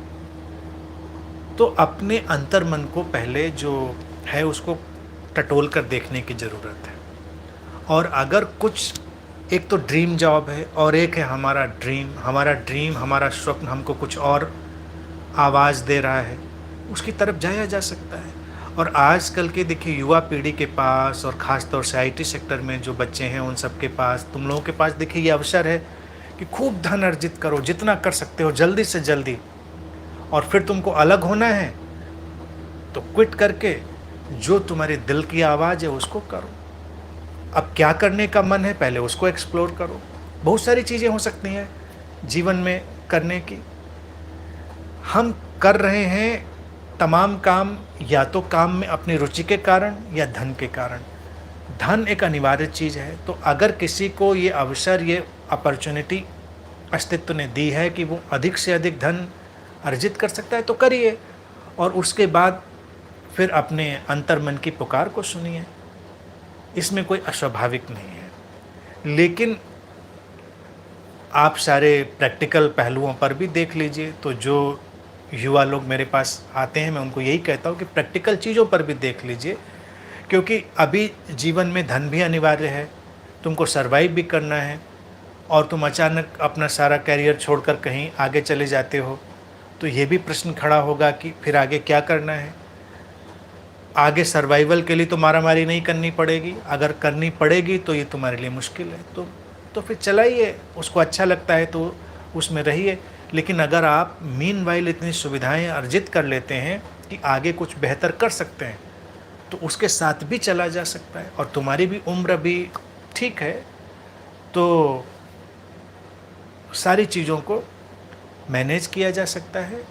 A: तो अपने अंतर्मन को पहले जो है उसको टटोल कर देखने की ज़रूरत है। और अगर कुछ, एक तो ड्रीम जॉब है और एक है हमारा ड्रीम, हमारा स्वप्न हमको कुछ और आवाज़ दे रहा है, उसकी तरफ जाया जा सकता है। और आजकल के देखिए युवा पीढ़ी के पास, और ख़ास तौर से IT सेक्टर में जो बच्चे हैं उन सब के पास, तुम लोगों के पास देखिए ये अवसर है कि खूब धन अर्जित करो, जितना कर सकते हो जल्दी से जल्दी। और फिर तुमको अलग होना है तो क्विट करके जो तुम्हारे दिल की आवाज़ है उसको करो। अब क्या करने का मन है पहले उसको एक्सप्लोर करो। बहुत सारी चीज़ें हो सकती हैं जीवन में करने की। हम कर रहे हैं तमाम काम या तो काम में अपनी रुचि के कारण या धन के कारण। धन एक अनिवार्य चीज़ है, तो अगर किसी को ये अवसर, ये अपॉर्चुनिटी अस्तित्व ने दी है कि वो अधिक से अधिक धन अर्जित कर सकता है तो करिए, और उसके बाद फिर अपने अंतर्मन की पुकार को सुनिए। इसमें कोई अस्वाभाविक नहीं है। लेकिन आप सारे प्रैक्टिकल पहलुओं पर भी देख लीजिए। तो जो युवा लोग मेरे पास आते हैं मैं उनको यही कहता हूँ कि प्रैक्टिकल चीज़ों पर भी देख लीजिए, क्योंकि अभी जीवन में धन भी अनिवार्य है, तुमको सर्वाइव भी करना है, और तुम अचानक अपना सारा कैरियर छोड़कर कहीं आगे चले जाते हो तो ये भी प्रश्न खड़ा होगा कि फिर आगे क्या करना है। आगे सर्वाइवल के लिए तो मारामारी नहीं करनी पड़ेगी, अगर करनी पड़ेगी तो ये तुम्हारे लिए मुश्किल है, तो फिर चलाइए, उसको अच्छा लगता है तो उसमें रहिए। लेकिन अगर आप मीनवाइल इतनी सुविधाएं अर्जित कर लेते हैं कि आगे कुछ बेहतर कर सकते हैं तो उसके साथ भी चला जा सकता है, और तुम्हारी भी उम्र भी ठीक है, तो सारी चीज़ों को मैनेज किया जा सकता है।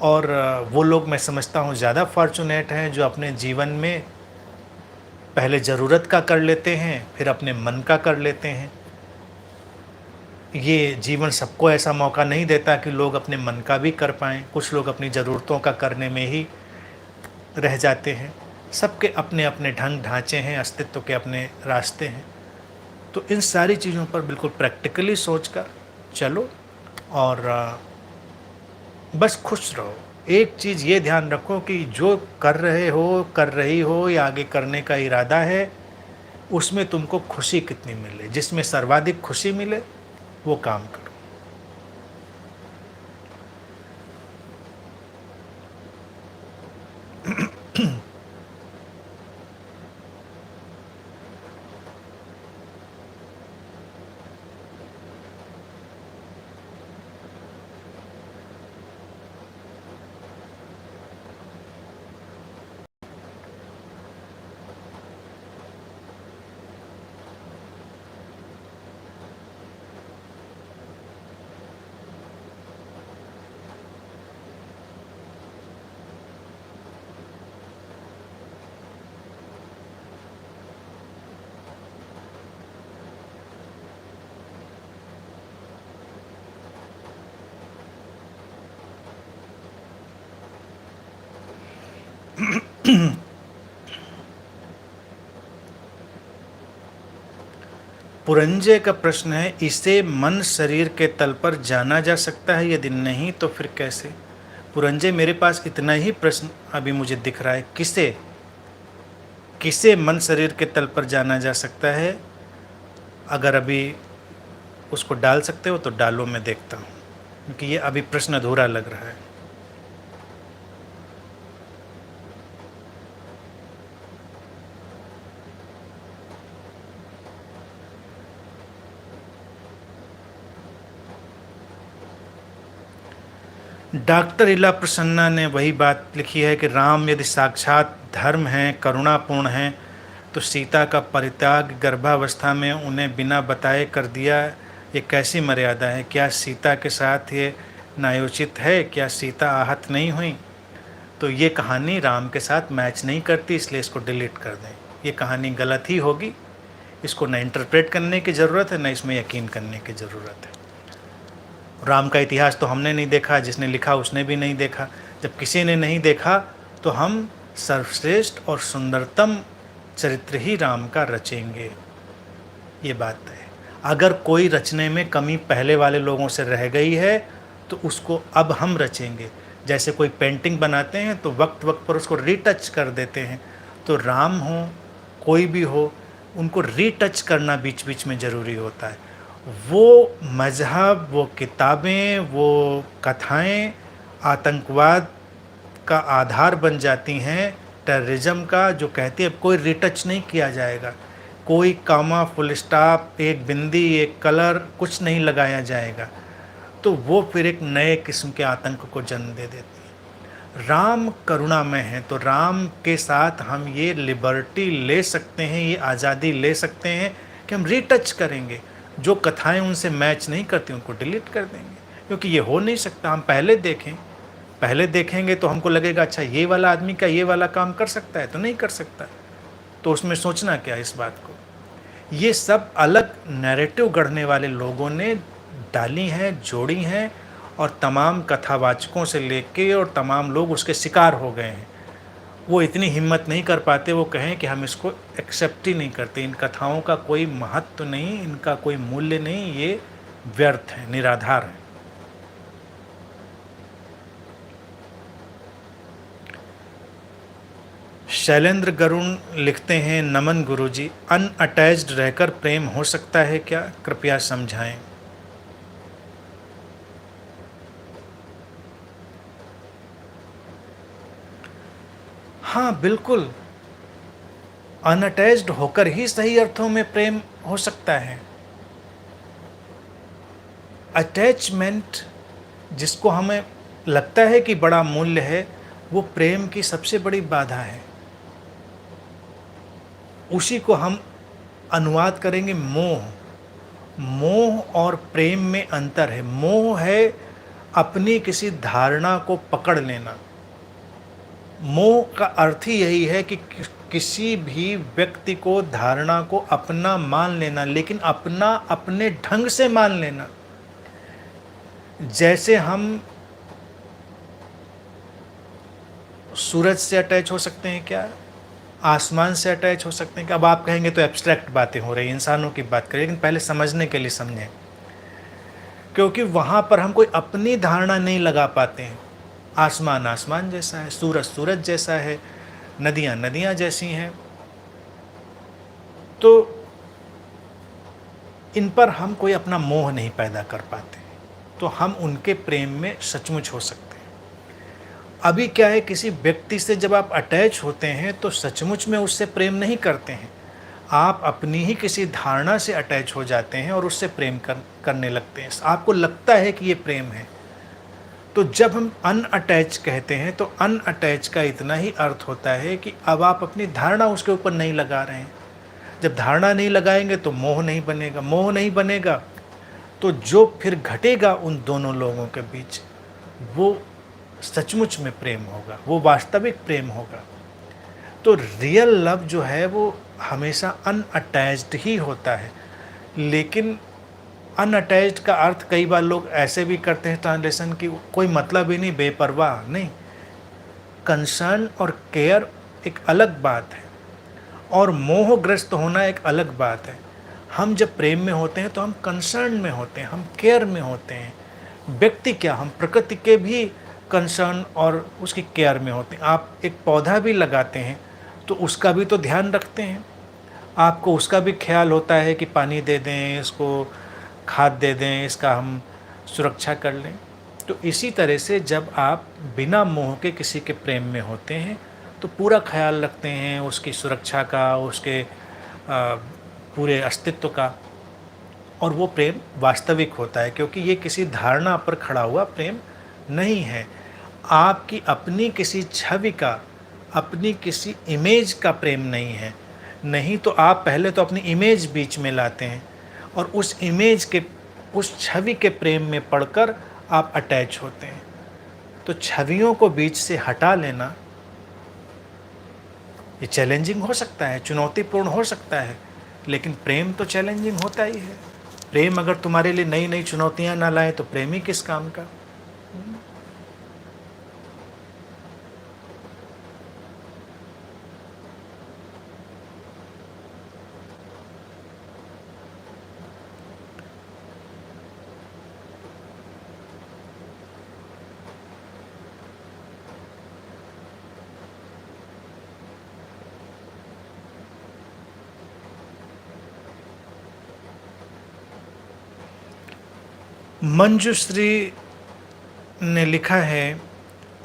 A: और वो लोग मैं समझता हूँ ज़्यादा फॉर्चुनेट हैं जो अपने जीवन में पहले ज़रूरत का कर लेते हैं, फिर अपने मन का कर लेते हैं। ये जीवन सबको ऐसा मौका नहीं देता कि लोग अपने मन का भी कर पाएँ। कुछ लोग अपनी ज़रूरतों का करने में ही रह जाते हैं। सबके अपने अपने ढंग ढांचे हैं, अस्तित्व के अपने रास्ते हैं। तो इन सारी चीज़ों पर बिल्कुल प्रैक्टिकली सोचकर चलो और बस खुश रहो। एक चीज़ ये ध्यान रखो कि जो कर रहे हो, कर रही हो या आगे करने का इरादा है, उसमें तुमको खुशी कितनी मिले, जिसमें सर्वाधिक खुशी मिले वो काम करो। पुरंजे का प्रश्न है, इसे मन शरीर के तल पर जाना जा सकता है, यदि नहीं तो फिर कैसे? पुरंजे, मेरे पास इतना ही प्रश्न अभी मुझे दिख रहा है, किसे किसे मन शरीर के तल पर जाना जा सकता है? अगर अभी उसको डाल सकते हो तो डालो, मैं देखता हूँ, क्योंकि ये अभी प्रश्न अधूरा लग रहा है। डॉक्टर इला प्रसन्ना ने वही बात लिखी है कि राम यदि साक्षात धर्म हैं, करुणापूर्ण हैं, तो सीता का परित्याग गर्भावस्था में उन्हें बिना बताए कर दिया, ये कैसी मर्यादा है? क्या सीता के साथ ये न्यायोचित है? क्या सीता आहत नहीं हुई? तो ये कहानी राम के साथ मैच नहीं करती, इसलिए इसको डिलीट कर दें। ये कहानी गलत ही होगी, इसको न इंटरप्रेट करने की ज़रूरत है, न इसमें यकीन करने की ज़रूरत है। राम का इतिहास तो हमने नहीं देखा, जिसने लिखा उसने भी नहीं देखा। जब किसी ने नहीं देखा तो हम सर्वश्रेष्ठ और सुंदरतम चरित्र ही राम का रचेंगे, ये बात है। अगर कोई रचने में कमी पहले वाले लोगों से रह गई है तो उसको अब हम रचेंगे। जैसे कोई पेंटिंग बनाते हैं तो वक्त वक्त पर उसको रीटच कर देते हैं, तो राम हो कोई भी हो, उनको रीटच करना बीच बीच में ज़रूरी होता है। वो मज़हब, वो किताबें, वो कथाएं आतंकवाद का आधार बन जाती हैं, टेररिज्म का, जो कहती है कोई रिटच नहीं किया जाएगा, कोई कामा, फुल स्टॉप, एक बिंदी, एक कलर, कुछ नहीं लगाया जाएगा, तो वो फिर एक नए किस्म के आतंक को जन्म दे देती है। राम करुणामय है, तो राम के साथ हम ये लिबर्टी ले सकते हैं, ये आज़ादी ले सकते हैं कि हम रीटच करेंगे। जो कथाएं उनसे मैच नहीं करती उनको डिलीट कर देंगे, क्योंकि ये हो नहीं सकता। हम पहले देखेंगे तो हमको लगेगा अच्छा ये वाला आदमी का ये वाला काम कर सकता है, तो नहीं कर सकता, तो उसमें सोचना क्या इस बात को। ये सब अलग नैरेटिव गढ़ने वाले लोगों ने डाली हैं, जोड़ी हैं, और तमाम कथावाचकों से लेके और तमाम लोग उसके शिकार हो गए हैं। वो इतनी हिम्मत नहीं कर पाते, वो कहें कि हम इसको एक्सेप्ट ही नहीं करते, इन कथाओं का कोई महत्व नहीं, इनका कोई मूल्य नहीं, ये व्यर्थ है, निराधार है। शैलेंद्र गरुण लिखते हैं, नमन गुरुजी, अनअटैच्ड रहकर प्रेम हो सकता है क्या? कृपया समझाएं। हाँ बिल्कुल, अनअटैच्ड होकर ही सही अर्थों में प्रेम हो सकता है। अटैचमेंट जिसको हमें लगता है कि बड़ा मूल्य है, वो प्रेम की सबसे बड़ी बाधा है। उसी को हम अनुवाद करेंगे मोह। मोह और प्रेम में अंतर है। मोह है अपनी किसी धारणा को पकड़ लेना। मोह का अर्थ ही यही है कि किसी भी व्यक्ति को, धारणा को अपना मान लेना, लेकिन अपना अपने ढंग से मान लेना। जैसे हम सूरज से अटैच हो सकते हैं क्या? आसमान से अटैच हो सकते हैं क्या? अब आप कहेंगे तो एब्स्ट्रैक्ट बातें हो रही हैं, इंसानों की बात करें, लेकिन पहले समझने के लिए समझें। क्योंकि वहाँ पर हम कोई अपनी धारणा नहीं लगा पाते हैं। आसमान आसमान जैसा है, सूरज सूरज जैसा है, नदियाँ नदियाँ जैसी हैं, तो इन पर हम कोई अपना मोह नहीं पैदा कर पाते, तो हम उनके प्रेम में सचमुच हो सकते हैं। अभी क्या है, किसी व्यक्ति से जब आप अटैच होते हैं तो सचमुच में उससे प्रेम नहीं करते हैं, आप अपनी ही किसी धारणा से अटैच हो जाते हैं और उससे प्रेम करने लगते हैं। आपको लगता है कि ये प्रेम है। तो जब हम अनअटैच कहते हैं तो अनअटैच का इतना ही अर्थ होता है कि अब आप अपनी धारणा उसके ऊपर नहीं लगा रहे हैं। जब धारणा नहीं लगाएंगे तो मोह नहीं बनेगा, मोह नहीं बनेगा तो जो फिर घटेगा उन दोनों लोगों के बीच, वो सचमुच में प्रेम होगा, वो वास्तविक प्रेम होगा। तो रियल लव जो है वो हमेशा अनअटैच्ड ही होता है। लेकिन अनअटैच्ड का अर्थ कई बार लोग ऐसे भी करते हैं ट्रांसलेशन की, कोई मतलब ही नहीं, बेपरवाह नहीं। कंसर्न और केयर एक अलग बात है और मोहग्रस्त होना एक अलग बात है। हम जब प्रेम में होते हैं तो हम कंसर्न में होते हैं, हम केयर में होते हैं। व्यक्ति क्या, हम प्रकृति के भी कंसर्न और उसकी केयर में होते हैं। आप एक पौधा भी लगाते हैं तो उसका भी तो ध्यान रखते हैं, आपको उसका भी ख्याल होता है कि पानी दे दें, इसको खाद दे दें, इसका हम सुरक्षा कर लें। तो इसी तरह से जब आप बिना मोह के किसी के प्रेम में होते हैं तो पूरा ख्याल रखते हैं उसकी सुरक्षा का, उसके पूरे अस्तित्व का, और वो प्रेम वास्तविक होता है, क्योंकि ये किसी धारणा पर खड़ा हुआ प्रेम नहीं है। आपकी अपनी किसी छवि का, अपनी किसी इमेज का प्रेम नहीं है। नहीं तो आप पहले तो अपनी इमेज बीच में लाते हैं और उस इमेज के, उस छवि के प्रेम में पड़कर आप अटैच होते हैं। तो छवियों को बीच से हटा लेना ये चैलेंजिंग हो सकता है, चुनौतीपूर्ण हो सकता है, लेकिन प्रेम तो चैलेंजिंग होता ही है। प्रेम अगर तुम्हारे लिए नई नई चुनौतियां ना लाए तो प्रेम ही किस काम का। मंजुश्री ने लिखा है,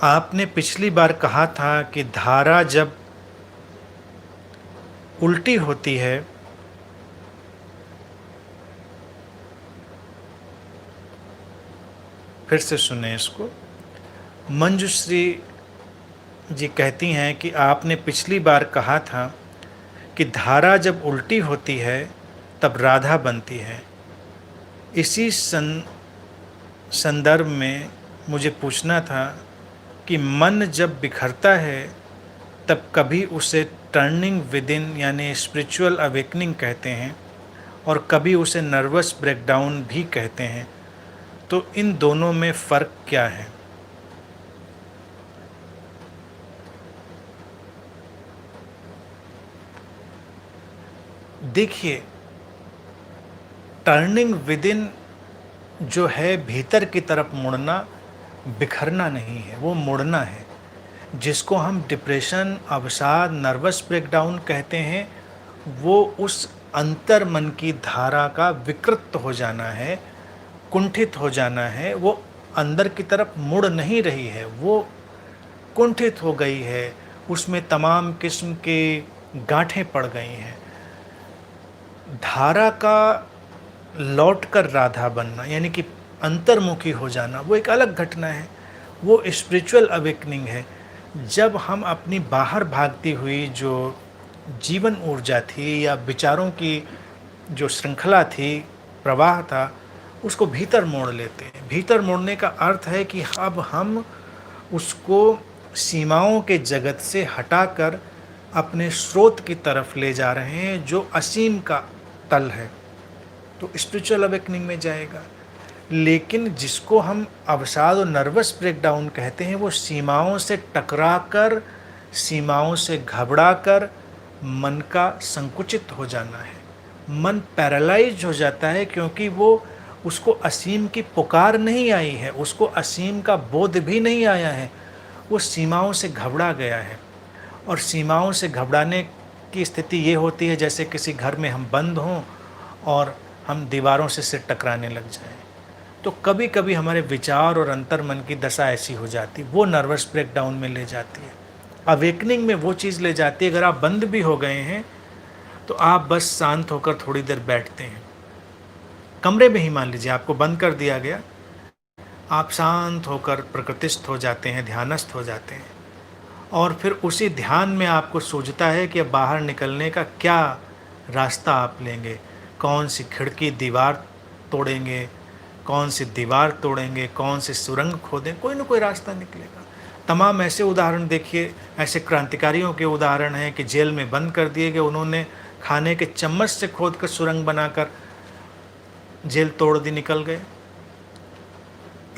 A: आपने पिछली बार कहा था कि धारा जब उल्टी होती है फिर से सुने इसको। मंजुश्री जी कहती हैं कि आपने पिछली बार कहा था कि धारा जब उल्टी होती है तब राधा बनती है। इसी संदर्भ में मुझे पूछना था कि मन जब बिखरता है तब कभी उसे टर्निंग विदिन यानी स्पिरिचुअल अवेकनिंग कहते हैं और कभी उसे नर्वस ब्रेकडाउन भी कहते हैं, तो इन दोनों में फ़र्क क्या है? देखिए, टर्निंग विदिन जो है भीतर की तरफ मुड़ना, बिखरना नहीं है, वो मुड़ना है। जिसको हम डिप्रेशन, अवसाद, नर्वस ब्रेकडाउन कहते हैं, वो उस अंतर मन की धारा का विकृत हो जाना है, कुंठित हो जाना है। वो अंदर की तरफ मुड़ नहीं रही है, वो कुंठित हो गई है, उसमें तमाम किस्म के गांठें पड़ गई हैं। धारा का लौटकर राधा बनना यानी कि अंतर्मुखी हो जाना, वो एक अलग घटना है, वो स्पिरिचुअल अवेकनिंग है। जब हम अपनी बाहर भागती हुई जो जीवन ऊर्जा थी या विचारों की जो श्रृंखला थी, प्रवाह था, उसको भीतर मोड़ लेते हैं। भीतर मोड़ने का अर्थ है कि अब हम उसको सीमाओं के जगत से हटाकर अपने स्रोत की तरफ ले जा रहे हैं जो असीम का तल है, तो स्पिरिचुअल अवेकनिंग में जाएगा। लेकिन जिसको हम अवसाद और नर्वस ब्रेकडाउन कहते हैं, वो सीमाओं से टकराकर, सीमाओं से घबराकर मन का संकुचित हो जाना है। मन पैरालाइज हो जाता है क्योंकि वो उसको असीम की पुकार नहीं आई है, उसको असीम का बोध भी नहीं आया है। वो सीमाओं से घबरा गया है। और सीमाओं से घबराने की स्थिति ये होती है जैसे किसी घर में हम बंद हों और हम दीवारों से सिर टकराने लग जाएं। तो कभी कभी हमारे विचार और अंतर्मन की दशा ऐसी हो जाती, वो नर्वस ब्रेकडाउन में ले जाती है। अवेकनिंग में वो चीज़ ले जाती है, अगर आप बंद भी हो गए हैं तो आप बस शांत होकर थोड़ी देर बैठते हैं। कमरे में ही मान लीजिए आपको बंद कर दिया गया, आप शांत होकर प्रकृतिस्थ हो जाते हैं, ध्यानस्थ हो जाते हैं। और फिर उसी ध्यान में आपको सूझता है कि अब बाहर निकलने का क्या रास्ता आप लेंगे, कौन सी खिड़की दीवार तोड़ेंगे, कौन सी दीवार तोड़ेंगे, कौन सी सुरंग खोदें, कोई ना कोई रास्ता निकलेगा। तमाम ऐसे उदाहरण देखिए, ऐसे क्रांतिकारियों के उदाहरण हैं कि जेल में बंद कर दिए गए, उन्होंने खाने के चम्मच से खोदकर सुरंग बनाकर जेल तोड़ दी, निकल गए।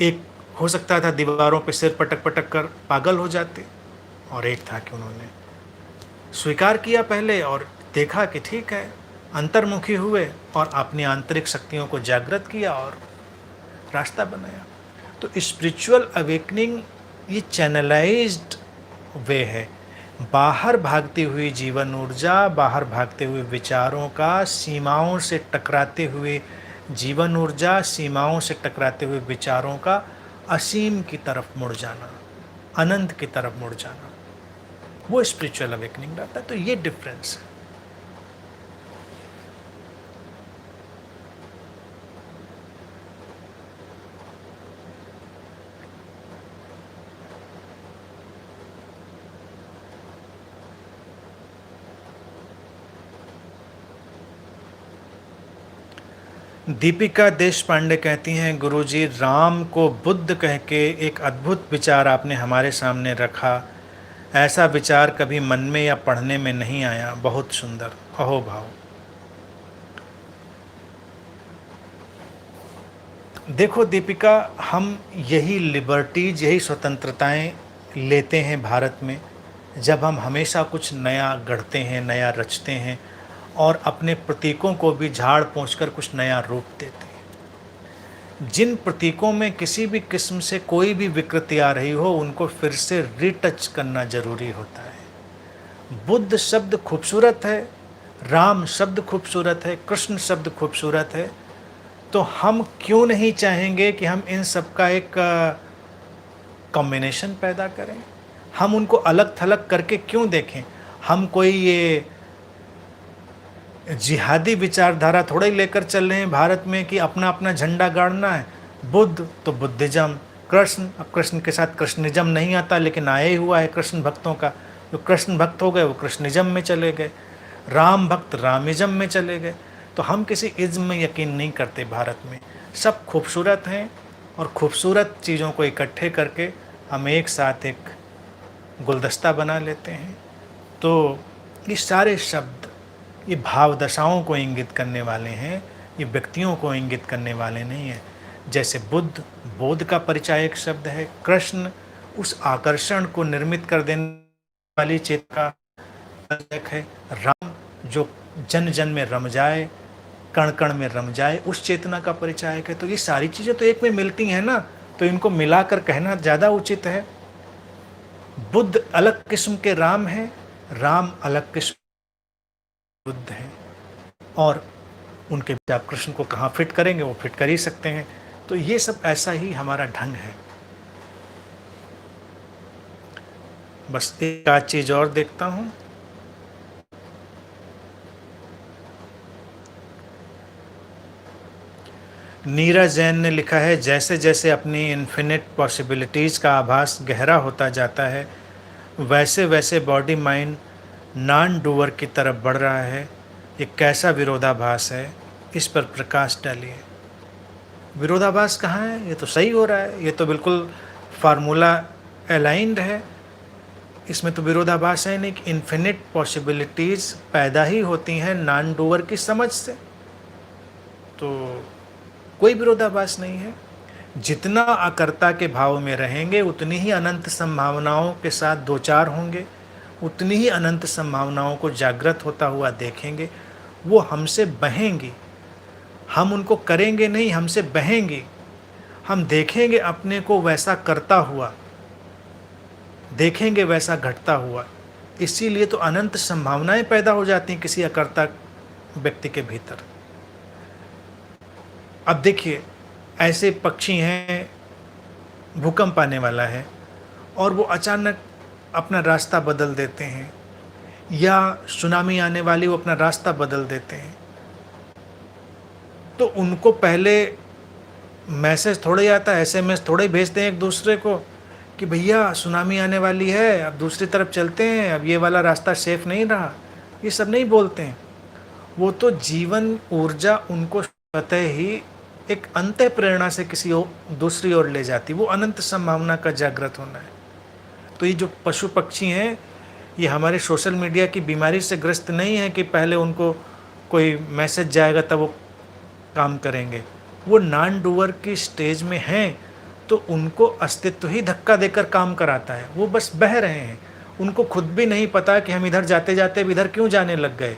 A: एक हो सकता था दीवारों पे सिर पटक पटक कर पागल हो जाते, और एक था कि उन्होंने स्वीकार किया पहले और देखा कि ठीक है, अंतर्मुखी हुए और अपनी आंतरिक शक्तियों को जागृत किया और रास्ता बनाया। तो स्पिरिचुअल अवेकनिंग ये चैनलाइज्ड वे है, बाहर भागती हुई जीवन ऊर्जा, बाहर भागते हुए विचारों का, सीमाओं से टकराते हुए जीवन ऊर्जा, सीमाओं से टकराते हुए विचारों का असीम की तरफ मुड़ जाना, अनंत की तरफ मुड़ जाना, वो स्पिरिचुअल अवेकनिंग रहता है। तो ये डिफरेंस है। दीपिका देश पांडे कहती हैं, गुरुजी राम को बुद्ध कह के एक अद्भुत विचार आपने हमारे सामने रखा, ऐसा विचार कभी मन में या पढ़ने में नहीं आया, बहुत सुंदर, अहोभाव। देखो दीपिका, हम यही लिबर्टीज, यही स्वतंत्रताएं लेते हैं भारत में जब हम हमेशा कुछ नया गढ़ते हैं, नया रचते हैं और अपने प्रतीकों को भी झाड़ पोंछ कर कुछ नया रूप देते हैं। जिन प्रतीकों में किसी भी किस्म से कोई भी विकृति आ रही हो, उनको फिर से रिटच करना जरूरी होता है। बुद्ध शब्द खूबसूरत है, राम शब्द खूबसूरत है, कृष्ण शब्द खूबसूरत है, तो हम क्यों नहीं चाहेंगे कि हम इन सब का एक कॉम्बिनेशन पैदा करें? हम उनको अलग थलग करके क्यों देखें? हम कोई ये जिहादी विचारधारा थोड़ा ही लेकर चल रहे हैं भारत में कि अपना अपना झंडा गाड़ना है। बुद्ध तो बुद्धिज्म, कृष्ण, अब कृष्ण के साथ कृष्णिज्म नहीं आता, लेकिन आया ही हुआ है कृष्ण भक्तों का। जो कृष्ण भक्त हो गए वो कृष्णिज्म में चले गए, राम भक्त रामिज्म में चले गए। तो हम किसी इज्म में यकीन नहीं करते भारत में। सब खूबसूरत हैं और खूबसूरत चीज़ों को इकट्ठे करके हम एक साथ एक गुलदस्ता बना लेते हैं। तो ये सारे शब्द ये भाव दशाओं को इंगित करने वाले हैं, ये व्यक्तियों को इंगित करने वाले नहीं हैं। जैसे बुद्ध बोध का परिचायक शब्द है, कृष्ण उस आकर्षण को निर्मित कर देने वाली चेतना का है, राम जो जन जन में रम जाए, कण कण में रम जाए, उस चेतना का परिचायक है। तो ये सारी चीज़ें तो एक में मिलती हैं ना, तो इनको मिलाकर कहना ज़्यादा उचित है। बुद्ध अलग किस्म के राम हैं, राम अलग किस्म बुद्ध हैं, और उनके आप कृष्ण को कहाँ फिट करेंगे, वो फिट कर ही सकते हैं। तो ये सब ऐसा ही हमारा ढंग है। बस एक आध चीज और देखता हूं। नीरज जैन ने लिखा है, जैसे जैसे अपनी इन्फिनिट पॉसिबिलिटीज़ का आभास गहरा होता जाता है, वैसे वैसे बॉडी माइंड नॉन डूअर की तरफ बढ़ रहा है। ये कैसा विरोधाभास है, इस पर प्रकाश डालिए। विरोधाभास कहाँ है? ये तो सही हो रहा है, ये तो बिल्कुल फार्मूला अलाइंड है। इसमें तो विरोधाभास है नहीं कि इन्फिनिट पॉसिबिलिटीज़ पैदा ही होती हैं नॉन डूअर की समझ से, तो कोई विरोधाभास नहीं है। जितना अकर्ता के भाव में रहेंगे उतनी ही अनंत संभावनाओं के साथ दो चार होंगे, उतनी ही अनंत संभावनाओं को जागृत होता हुआ देखेंगे। वो हमसे बहेंगी, हम उनको करेंगे नहीं, हमसे बहेंगे। हम देखेंगे अपने को वैसा करता हुआ, देखेंगे वैसा घटता हुआ। इसीलिए तो अनंत संभावनाएं पैदा हो जाती हैं किसी अकर्ता व्यक्ति के भीतर। अब देखिए, ऐसे पक्षी हैं, भूकंप आने वाला है और वो अचानक अपना रास्ता बदल देते हैं, या सुनामी आने वाली, वो अपना रास्ता बदल देते हैं। तो उनको पहले मैसेज थोड़े आता है, एसएमएस थोड़े भेजते हैं एक दूसरे को कि भैया सुनामी आने वाली है, अब दूसरी तरफ चलते हैं, अब ये वाला रास्ता सेफ नहीं रहा। ये सब नहीं बोलते हैं। वो तो जीवन ऊर्जा उनको स्वतः ही एक अंत प्रेरणा से किसी दूसरी ओर ले जाती। वो अनंत संभावना का जागृत होना है। तो ये जो पशु पक्षी हैं, ये हमारे सोशल मीडिया की बीमारी से ग्रस्त नहीं है कि पहले उनको कोई मैसेज जाएगा तब वो काम करेंगे। वो नॉन डूअर की स्टेज में हैं, तो उनको अस्तित्व ही धक्का देकर काम कराता है। वो बस बह रहे हैं, उनको खुद भी नहीं पता कि हम इधर जाते जाते अब इधर क्यों जाने लग गए।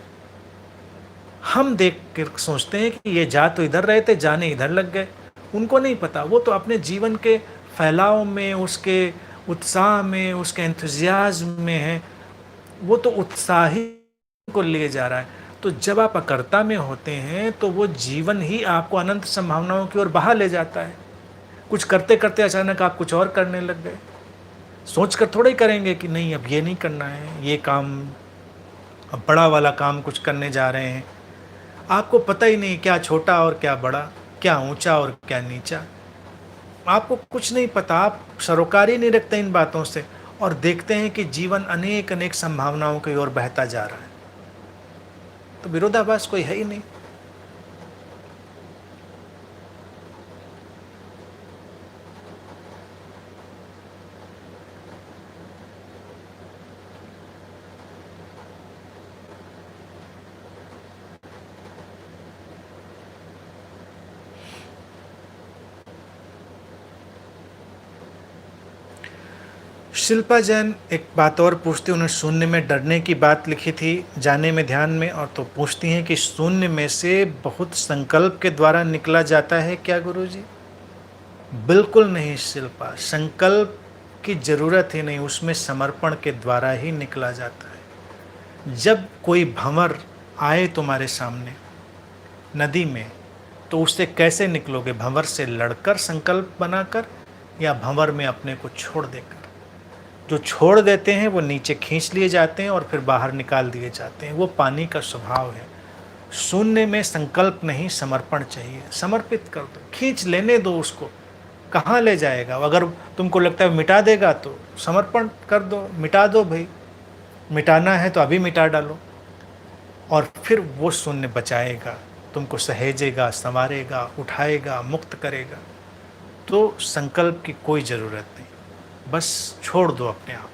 A: हम देख कर सोचते हैं कि ये जा तो इधर रहे थे, जाने इधर लग गए। उनको नहीं पता, वो तो अपने जीवन के फैलाव में, उसके उत्साह में, उसके एंथुजियाज्म में है। वो तो उत्साही को ले जा रहा है। तो जब आप अकर्ता में होते हैं तो वो जीवन ही आपको अनंत संभावनाओं की ओर बहा ले जाता है। कुछ करते करते अचानक आप कुछ और करने लग गए। सोच कर थोड़ा ही करेंगे कि नहीं अब ये नहीं करना है, ये काम, अब बड़ा वाला काम कुछ करने जा रहे हैं। आपको पता ही नहीं क्या छोटा और क्या बड़ा, क्या ऊंचा और क्या नीचा। आपको कुछ नहीं पता, आप सरोकार ही नहीं रखते इन बातों से, और देखते हैं कि जीवन अनेक अनेक संभावनाओं की ओर बहता जा रहा है। तो विरोधाभास कोई है ही नहीं। शिल्पा जैन एक बात और पूछती, उन्हें शून्य में डरने की बात लिखी थी जाने में ध्यान में, और तो पूछती हैं कि शून्य में से बहुत संकल्प के द्वारा निकला जाता है क्या गुरुजी? बिल्कुल नहीं शिल्पा, संकल्प की जरूरत ही नहीं, उसमें समर्पण के द्वारा ही निकला जाता है। जब कोई भंवर आए तुम्हारे सामने नदी में, तो उससे कैसे निकलोगे? भंवर से लड़कर, संकल्प बनाकर, या भंवर में अपने को छोड़ देकर? जो छोड़ देते हैं वो नीचे खींच लिए जाते हैं और फिर बाहर निकाल दिए जाते हैं। वो पानी का स्वभाव है। शून्य में संकल्प नहीं, समर्पण चाहिए। समर्पित कर दो, खींच लेने दो उसको। कहाँ ले जाएगा? अगर तुमको लगता है मिटा देगा तो समर्पण कर दो, मिटा दो भाई। मिटाना है तो अभी मिटा डालो, और फिर वो शून्य बचाएगा, तुमको सहेजेगा, संवारेगा, उठाएगा, मुक्त करेगा। तो संकल्प की कोई ज़रूरत नहीं, बस छोड़ दो अपने आप।